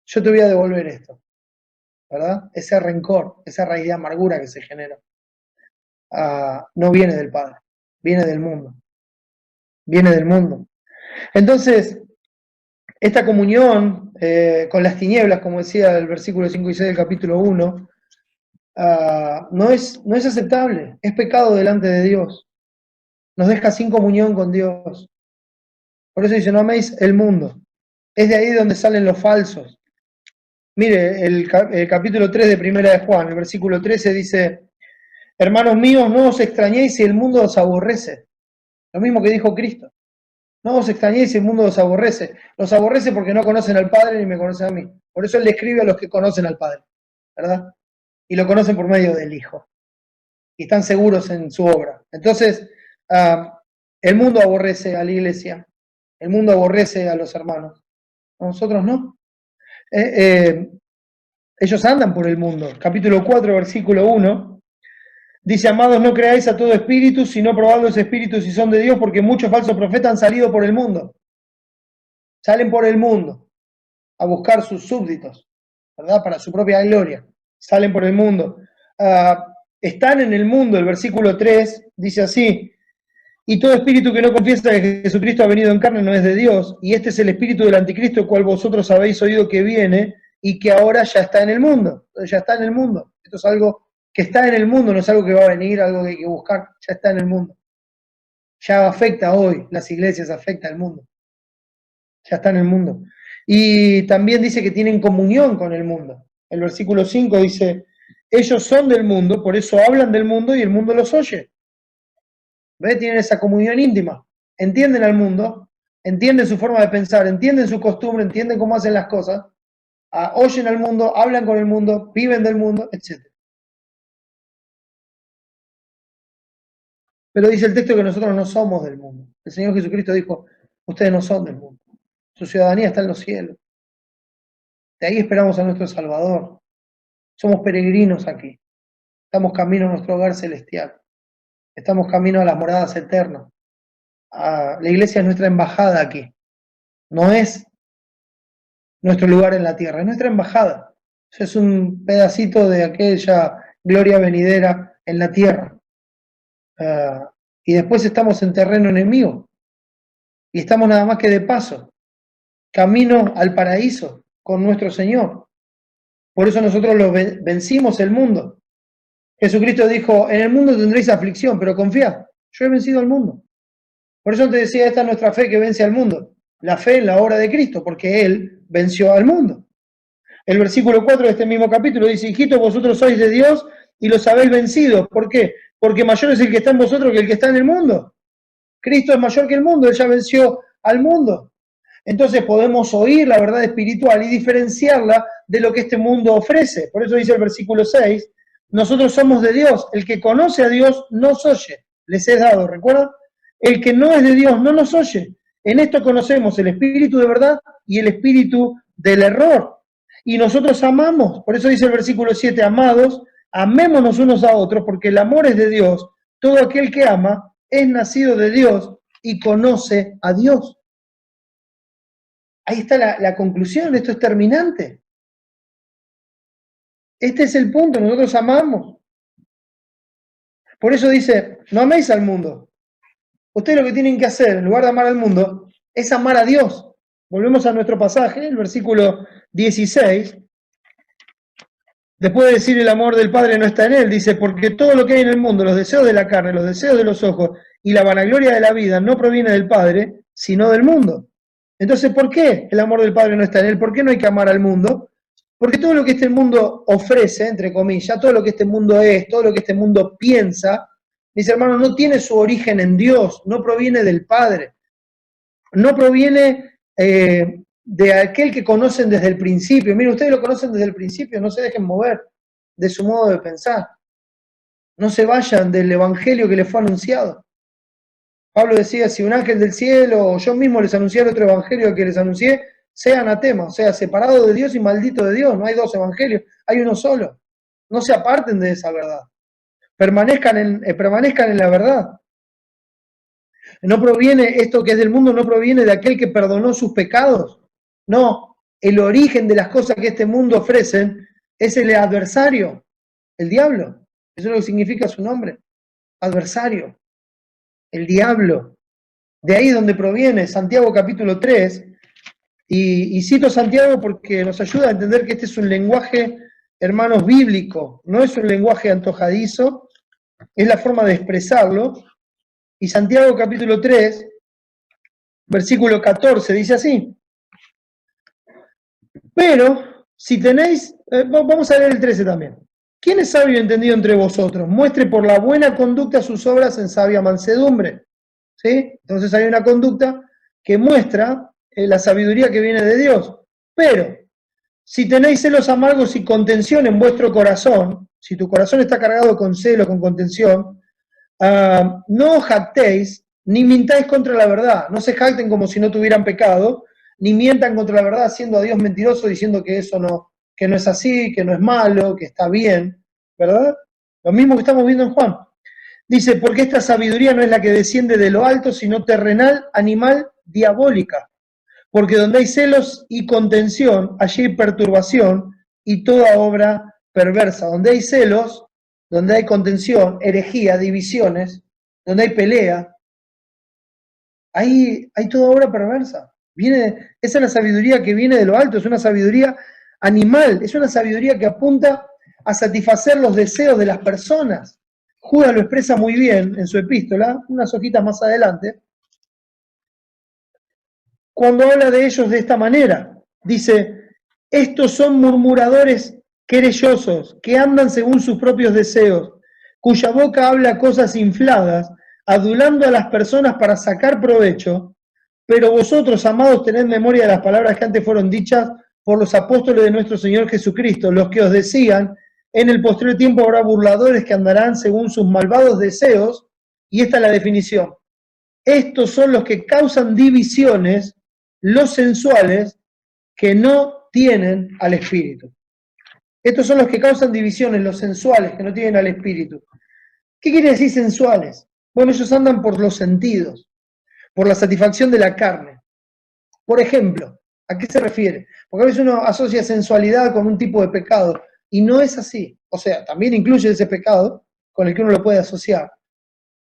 yo te voy a devolver esto, ¿verdad? Ese rencor, esa raíz de amargura que se genera, no viene del Padre, viene del mundo, viene del mundo. Entonces, esta comunión con las tinieblas, como decía el versículo 5 y 6 del capítulo 1, no es aceptable, es pecado delante de Dios, nos deja sin comunión con Dios. Por eso dice, no améis el mundo. Es de ahí donde salen los falsos. Mire, el capítulo 3 de Primera de Juan, el versículo 13 dice, hermanos míos, no os extrañéis si el mundo os aborrece. Lo mismo que dijo Cristo. No os extrañéis si el mundo os aborrece. Los aborrece porque no conocen al Padre ni me conocen a mí. Por eso Él le escribe a los que conocen al Padre, ¿verdad? Y lo conocen por medio del Hijo. Y están seguros en su obra. Entonces, el mundo aborrece a la iglesia. El mundo aborrece a los hermanos. Nosotros no. Ellos andan por el mundo. Capítulo 4, versículo 1. Dice, amados, no creáis a todo espíritu, sino probad los espíritus si son de Dios, porque muchos falsos profetas han salido por el mundo. Salen por el mundo a buscar sus súbditos, ¿verdad? Para su propia gloria. Salen por el mundo. Están en el mundo, el versículo 3 dice así, y todo espíritu que no confiesa que Jesucristo ha venido en carne no es de Dios, y este es el espíritu del anticristo, el cual vosotros habéis oído que viene y que ahora ya está en el mundo. Entonces ya está en el mundo. Esto es algo que está en el mundo, no es algo que va a venir, algo que hay que buscar, ya está en el mundo. Ya afecta hoy, las iglesias afecta al mundo. Ya está en el mundo. Y también dice que tienen comunión con el mundo. El versículo 5 dice, ellos son del mundo, por eso hablan del mundo y el mundo los oye. ¿Ves? Tienen esa comunión íntima. Entienden al mundo, entienden su forma de pensar, entienden su costumbre, entienden cómo hacen las cosas, oyen al mundo, hablan con el mundo, viven del mundo, etc. Pero dice el texto que nosotros no somos del mundo. El Señor Jesucristo dijo, ustedes no son del mundo. Su ciudadanía está en los cielos. De ahí esperamos a nuestro Salvador. Somos peregrinos aquí. Estamos camino a nuestro hogar celestial. Estamos camino a las moradas eternas. La iglesia es nuestra embajada aquí. No es nuestro lugar en la tierra, es nuestra embajada. Es un pedacito de aquella gloria venidera en la tierra. Y después estamos en terreno enemigo. Y estamos nada más que de paso, camino al paraíso con nuestro Señor. Por eso nosotros vencimos el mundo. Jesucristo dijo, en el mundo tendréis aflicción, pero confía, yo he vencido al mundo. Por eso te decía, esta es nuestra fe que vence al mundo. La fe en la obra de Cristo, porque Él venció al mundo. El versículo 4 de este mismo capítulo dice, hijitos, vosotros sois de Dios y los habéis vencido. ¿Por qué? Porque mayor es el que está en vosotros que el que está en el mundo. Cristo es mayor que el mundo, Él ya venció al mundo. Entonces podemos oír la verdad espiritual y diferenciarla de lo que este mundo ofrece. Por eso dice el versículo 6, nosotros somos de Dios, el que conoce a Dios nos oye, les he dado, ¿recuerdan? El que no es de Dios no nos oye. En esto conocemos el espíritu de verdad y el espíritu del error. Y nosotros amamos, por eso dice el versículo 7, amados, amémonos unos a otros, porque el amor es de Dios. Todo aquel que ama es nacido de Dios y conoce a Dios. Ahí está la conclusión, esto es terminante. Este es el punto, nosotros amamos. Por eso dice, no améis al mundo. Ustedes lo que tienen que hacer, en lugar de amar al mundo, es amar a Dios. Volvemos a nuestro pasaje, el versículo 16. Después de decir el amor del Padre no está en él, dice, porque todo lo que hay en el mundo, los deseos de la carne, los deseos de los ojos y la vanagloria de la vida no proviene del Padre, sino del mundo. Entonces, ¿por qué el amor del Padre no está en él? ¿Por qué no hay que amar al mundo? Porque todo lo que este mundo ofrece, entre comillas, todo lo que este mundo es, todo lo que este mundo piensa, mis hermanos, no tiene su origen en Dios, no proviene del Padre, no proviene de aquel que conocen desde el principio. Miren, ustedes lo conocen desde el principio, no se dejen mover de su modo de pensar. No se vayan del evangelio que les fue anunciado. Pablo decía, si un ángel del cielo o yo mismo les anunciara otro evangelio que les anuncié, sea anatema, o sea, separado de Dios y maldito de Dios. No hay dos evangelios, hay uno solo. No se aparten de esa verdad. Permanezcan en la verdad. No proviene, esto que es del mundo, no proviene de aquel que perdonó sus pecados. No, el origen de las cosas que este mundo ofrecen es el adversario, el diablo. Eso es lo que significa su nombre, adversario, el diablo. De ahí es donde proviene Santiago capítulo 3, y cito Santiago porque nos ayuda a entender que este es un lenguaje, hermanos, bíblico, no es un lenguaje antojadizo, es la forma de expresarlo. Y Santiago capítulo 3, versículo 14, dice así: pero, si tenéis, vamos a leer el 13 también. ¿Quién es sabio y entendido entre vosotros? Muestre por la buena conducta sus obras en sabia mansedumbre. ¿Sí? Entonces hay una conducta que muestra la sabiduría que viene de Dios. Pero, si tenéis celos amargos y contención en vuestro corazón, si tu corazón está cargado con celo, con contención, no os jactéis, ni mintáis contra la verdad. No se jacten como si no tuvieran pecado, ni mientan contra la verdad, haciendo a Dios mentiroso, diciendo que eso no, que no es así, que no es malo, que está bien, ¿verdad? Lo mismo que estamos viendo en Juan. Dice, porque esta sabiduría no es la que desciende de lo alto, sino terrenal, animal, diabólica. Porque donde hay celos y contención, allí hay perturbación y toda obra perversa. Donde hay celos, donde hay contención, herejía, divisiones, donde hay pelea, hay toda obra perversa. Esa es la sabiduría que viene de lo alto, es una sabiduría animal, es una sabiduría que apunta a satisfacer los deseos de las personas. Judas lo expresa muy bien en su epístola, unas hojitas más adelante, cuando habla de ellos de esta manera. Dice, estos son murmuradores querellosos, que andan según sus propios deseos, cuya boca habla cosas infladas, adulando a las personas para sacar provecho. Pero vosotros, amados, tened memoria de las palabras que antes fueron dichas por los apóstoles de nuestro Señor Jesucristo, los que os decían, en el posterior tiempo habrá burladores que andarán según sus malvados deseos, y esta es la definición. Estos son los que causan divisiones, los sensuales, que no tienen al Espíritu. Estos son los que causan divisiones, los sensuales, que no tienen al Espíritu. ¿Qué quiere decir sensuales? Bueno, ellos andan por los sentidos, por la satisfacción de la carne. Por ejemplo, ¿a qué se refiere? Porque a veces uno asocia sensualidad con un tipo de pecado, y no es así. O sea, también incluye ese pecado con el que uno lo puede asociar.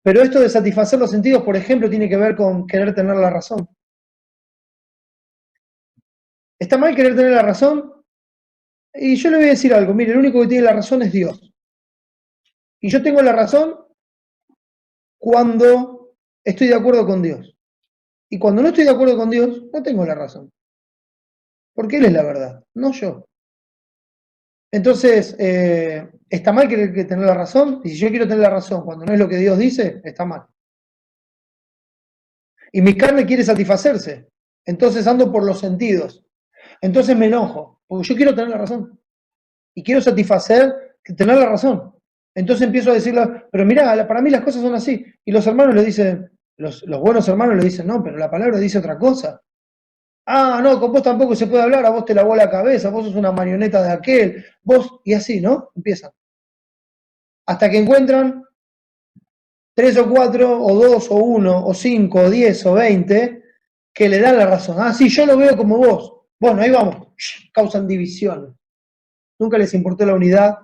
Pero esto de satisfacer los sentidos, por ejemplo, tiene que ver con querer tener la razón. ¿Está mal querer tener la razón? Y yo le voy a decir algo, mire, el único que tiene la razón es Dios. Y yo tengo la razón cuando estoy de acuerdo con Dios. Y cuando no estoy de acuerdo con Dios, no tengo la razón. Porque Él es la verdad, no yo. Entonces, ¿está mal querer tener la razón? Y si yo quiero tener la razón cuando no es lo que Dios dice, está mal. Y mi carne quiere satisfacerse. Entonces ando por los sentidos. Entonces me enojo, porque yo quiero tener la razón. Y quiero satisfacer, tener la razón. Entonces empiezo a decirle, pero mirá, para mí las cosas son así. Y los hermanos le dicen, los buenos hermanos le dicen, no, pero la palabra dice otra cosa. Ah, no, con vos tampoco se puede hablar, a vos te lavó la cabeza, vos sos una marioneta de aquel, vos, y así, ¿no? Empiezan. Hasta que encuentran 3 o 4, o 2, o 1, o 5, o 10, o 20, que le dan la razón. Ah, sí, yo lo veo como vos. Bueno, ahí vamos, causan división. Nunca les importó la unidad,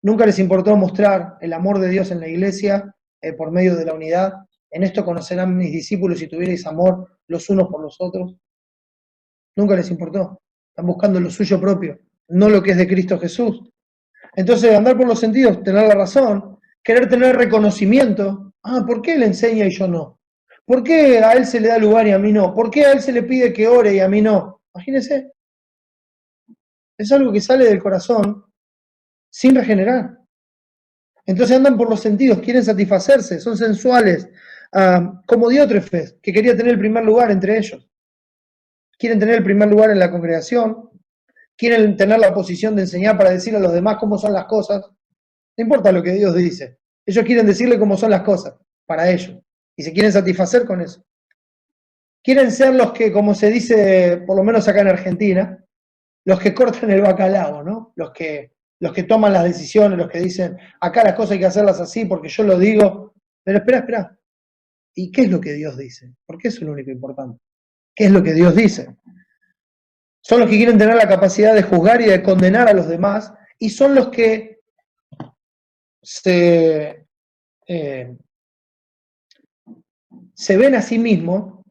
nunca les importó mostrar el amor de Dios en la iglesia por medio de la unidad. En esto conocerán mis discípulos si tuvierais amor los unos por los otros. Nunca les importó. Están buscando lo suyo propio, no lo que es de Cristo Jesús. Entonces, andar por los sentidos, tener la razón, querer tener reconocimiento, Ah, ¿por qué él enseña y yo no? ¿Por qué a él se le da lugar y a mí no? ¿Por qué a él se le pide que ore y a mí no? Imagínense, es algo que sale del corazón sin regenerar. Entonces andan por los sentidos, quieren satisfacerse, son sensuales, como Diótrefes, que quería tener el primer lugar entre ellos. Quieren tener el primer lugar en la congregación, quieren tener la posición de enseñar para decirle a los demás cómo son las cosas. No importa lo que Dios dice, ellos quieren decirle cómo son las cosas, para ellos, y se quieren satisfacer con eso. Quieren ser los que, como se dice, por lo menos acá en Argentina, los que cortan el bacalao, ¿no? Los que toman las decisiones, los que dicen, acá las cosas hay que hacerlas así porque yo lo digo. Pero espera. ¿Y qué es lo que Dios dice? Porque eso es lo único importante. ¿Qué es lo que Dios dice? Son los que quieren tener la capacidad de juzgar y de condenar a los demás, y son los que se ven a sí mismos,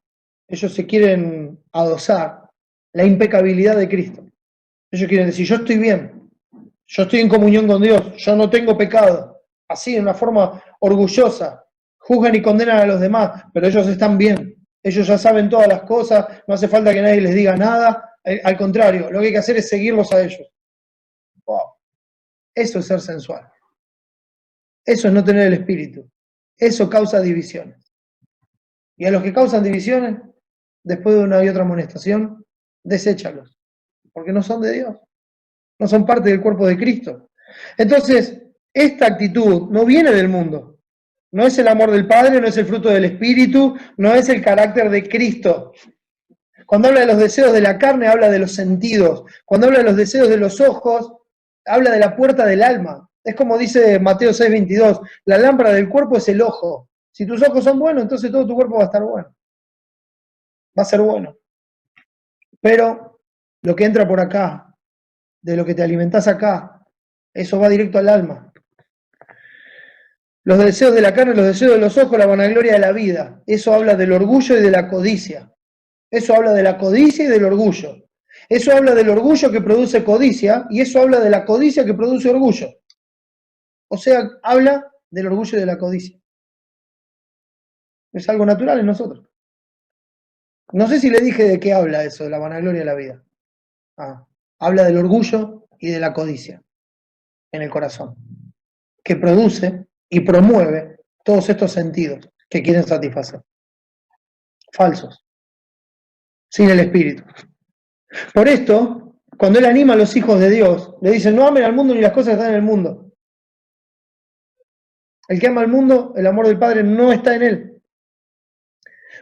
ellos se quieren adosar la impecabilidad de Cristo. Ellos quieren decir, yo estoy bien, yo estoy en comunión con Dios, yo no tengo pecado. Así, de una forma orgullosa, juzgan y condenan a los demás, pero ellos están bien. Ellos ya saben todas las cosas, no hace falta que nadie les diga nada. Al contrario, lo que hay que hacer es seguirlos a ellos. Wow. Eso es ser sensual. Eso es no tener el espíritu. Eso causa divisiones. Y a los que causan divisiones, después de una y otra amonestación, deséchalos, porque no son de Dios, no son parte del cuerpo de Cristo. Entonces, esta actitud no viene del mundo, no es el amor del Padre, no es el fruto del Espíritu, no es el carácter de Cristo. Cuando habla de los deseos de la carne, habla de los sentidos. Cuando habla de los deseos de los ojos, habla de la puerta del alma. Es como dice Mateo 6:22, la lámpara del cuerpo es el ojo. Si tus ojos son buenos, entonces todo tu cuerpo va a estar bueno. Va a ser bueno. Pero lo que entra por acá, de lo que te alimentás acá, eso va directo al alma. Los deseos de la carne, los deseos de los ojos, la vanagloria de la vida. Eso habla del orgullo y de la codicia. Eso habla de la codicia y del orgullo. Eso habla del orgullo que produce codicia y eso habla de la codicia que produce orgullo. O sea, habla del orgullo y de la codicia. Es algo natural en nosotros. No sé si le dije de qué habla eso, de la vanagloria de la vida. Habla del orgullo y de la codicia en el corazón, que produce y promueve todos estos sentidos que quieren satisfacer. Falsos, sin el espíritu. Por esto, cuando él anima a los hijos de Dios, le dice, no amen al mundo ni las cosas que están en el mundo. El que ama al mundo, el amor del Padre no está en él.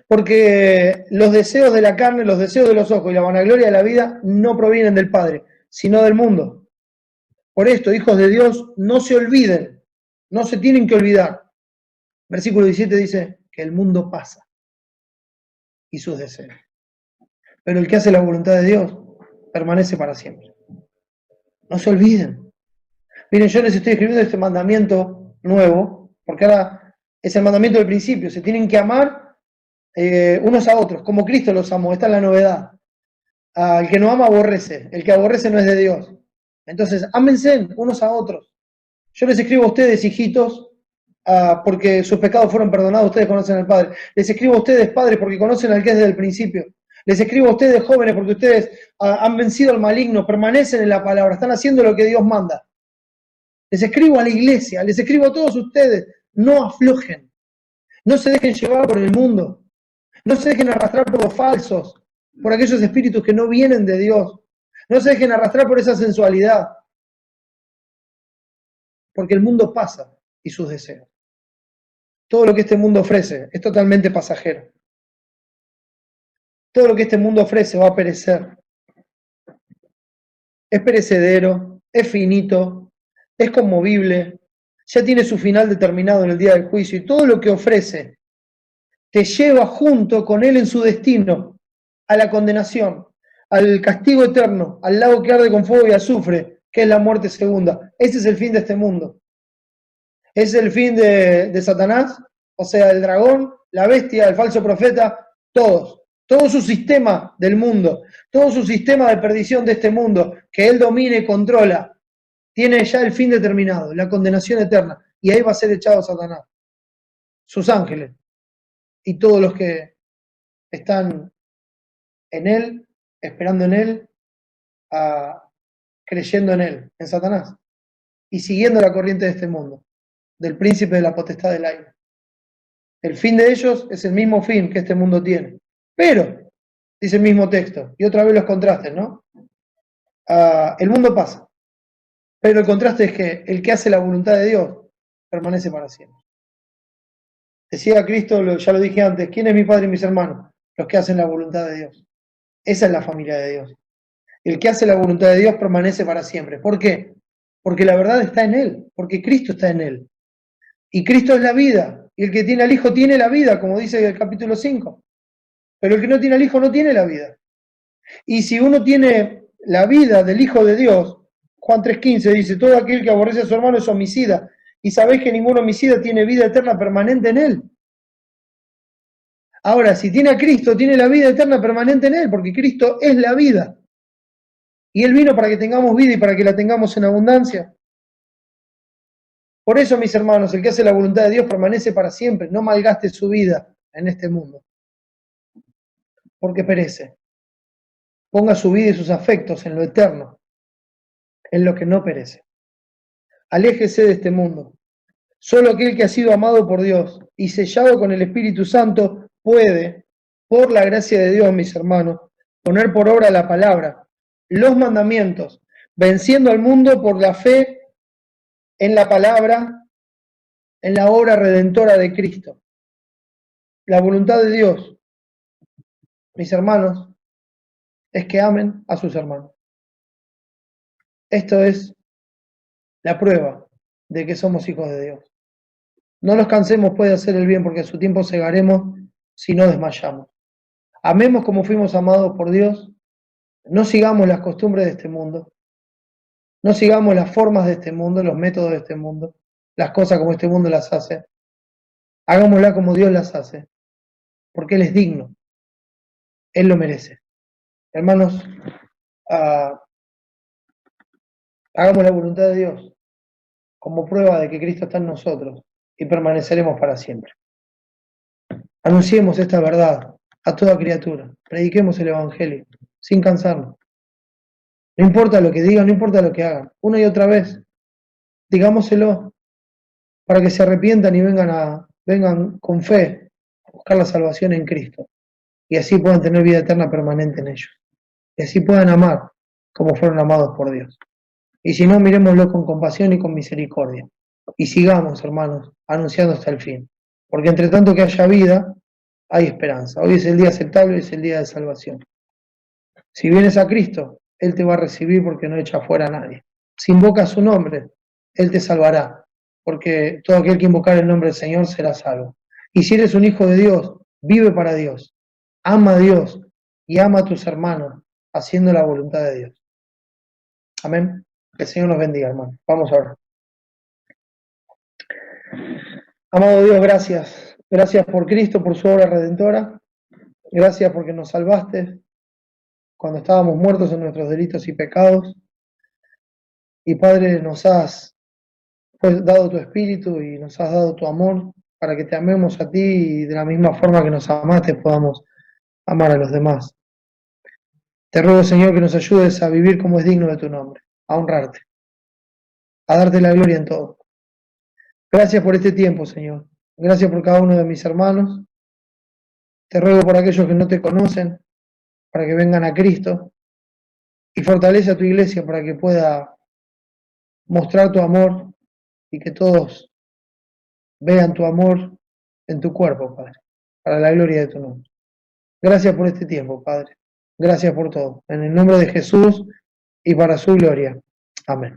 Porque los deseos de la carne, los deseos de los ojos y la vanagloria de la vida no provienen del Padre, sino del mundo. Por esto, hijos de Dios, no se olviden, no se tienen que olvidar. Versículo 17 dice que el mundo pasa y sus deseos. Pero el que hace la voluntad de Dios permanece para siempre. No se olviden. Miren, yo les estoy escribiendo este mandamiento nuevo, porque ahora es el mandamiento del principio. Se tienen que amar unos a otros, como Cristo los amó. Esta es la novedad. El que no ama aborrece. El que aborrece no es de Dios. Entonces, ámense unos a otros. Yo les escribo a ustedes, hijitos, porque sus pecados fueron perdonados, ustedes conocen al Padre. Les escribo a ustedes, padres, porque conocen al que es desde el principio. Les escribo a ustedes, jóvenes, porque ustedes han vencido al maligno, permanecen en la palabra, están haciendo lo que Dios manda. Les escribo a la iglesia, les escribo a todos ustedes, no aflojen, no se dejen llevar por el mundo, no se dejen arrastrar por los falsos, por aquellos espíritus que no vienen de Dios, no se dejen arrastrar por esa sensualidad, porque el mundo pasa y sus deseos. Todo lo que este mundo ofrece es totalmente pasajero. Todo lo que este mundo ofrece va a perecer. Es perecedero, es finito, es conmovible, ya tiene su final determinado en el día del juicio y todo lo que ofrece te lleva junto con él en su destino a la condenación, al castigo eterno, al lago que arde con fuego y azufre, que es la muerte segunda. Ese es el fin de este mundo. Es el fin de Satanás, o sea, el dragón, la bestia, el falso profeta, todos. Todo su sistema del mundo, todo su sistema de perdición de este mundo, que él domina y controla, tiene ya el fin determinado, la condenación eterna, y ahí va a ser echado Satanás. sus ángeles y todos los que están en Él, esperando en Él, creyendo en Él, en Satanás, y siguiendo la corriente de este mundo, del príncipe de la potestad del aire. El fin de ellos es el mismo fin que este mundo tiene. Pero, dice el mismo texto, y otra vez los contrastes, ¿no? El mundo pasa, pero el contraste es que el que hace la voluntad de Dios permanece para siempre. Decía Cristo, ya lo dije antes, ¿quién es mi padre y mis hermanos? Los que hacen la voluntad de Dios. Esa es la familia de Dios. El que hace la voluntad de Dios permanece para siempre. ¿Por qué? Porque la verdad está en Él, porque Cristo está en Él. Y Cristo es la vida, y el que tiene al Hijo tiene la vida, como dice el capítulo 5. Pero el que no tiene al Hijo no tiene la vida. Y si uno tiene la vida del Hijo de Dios, Juan 3:15 dice, todo aquel que aborrece a su hermano es homicida, y sabéis que ningún homicida tiene vida eterna permanente en él. Ahora, si tiene a Cristo, tiene la vida eterna permanente en él, porque Cristo es la vida. Y Él vino para que tengamos vida y para que la tengamos en abundancia. Por eso, mis hermanos, el que hace la voluntad de Dios permanece para siempre. No malgaste su vida en este mundo, porque perece. Ponga su vida y sus afectos en lo eterno, en lo que no perece. Aléjese de este mundo. Solo aquel que ha sido amado por Dios y sellado con el Espíritu Santo puede, por la gracia de Dios, mis hermanos, poner por obra la palabra, los mandamientos, venciendo al mundo por la fe en la palabra, en la obra redentora de Cristo. La voluntad de Dios, mis hermanos, es que amen a sus hermanos. Esto es la prueba de que somos hijos de Dios. No nos cansemos pues de hacer el bien, porque a su tiempo segaremos si no desmayamos. Amemos como fuimos amados por Dios. No sigamos las costumbres de este mundo. No sigamos las formas de este mundo, los métodos de este mundo, las cosas como este mundo las hace. Hagámoslas como Dios las hace, porque Él es digno. Él lo merece. Hermanos, hagamos la voluntad de Dios como prueba de que Cristo está en nosotros y permaneceremos para siempre. Anunciemos esta verdad a toda criatura. Prediquemos el Evangelio sin cansarnos. No importa lo que digan, no importa lo que hagan. Una y otra vez, digámoselo para que se arrepientan y vengan con fe a buscar la salvación en Cristo. Y así puedan tener vida eterna permanente en ellos. Y así puedan amar como fueron amados por Dios. Y si no, miremoslo con compasión y con misericordia. Y sigamos, hermanos, anunciando hasta el fin. Porque entre tanto que haya vida, hay esperanza. Hoy es el día aceptable, es el día de salvación. Si vienes a Cristo, Él te va a recibir porque no echa fuera a nadie. Si invocas su nombre, Él te salvará. Porque todo aquel que invocar el nombre del Señor será salvo. Y si eres un hijo de Dios, vive para Dios. Ama a Dios y ama a tus hermanos, haciendo la voluntad de Dios. Amén. Que el Señor nos bendiga, hermano. Vamos a orar. Amado Dios, gracias. Gracias por Cristo, por su obra redentora. Gracias porque nos salvaste cuando estábamos muertos en nuestros delitos y pecados. Y Padre, nos has dado tu espíritu y nos has dado tu amor para que te amemos a ti y de la misma forma que nos amaste podamos amar a los demás. Te ruego, Señor, que nos ayudes a vivir como es digno de tu nombre, a honrarte, a darte la gloria en todo. Gracias por este tiempo, Señor. Gracias por cada uno de mis hermanos. Te ruego por aquellos que no te conocen, para que vengan a Cristo. Y fortalece a tu iglesia para que pueda mostrar tu amor y que todos vean tu amor en tu cuerpo, Padre, para la gloria de tu nombre. Gracias por este tiempo, Padre. Gracias por todo. En el nombre de Jesús y para su gloria. Amén.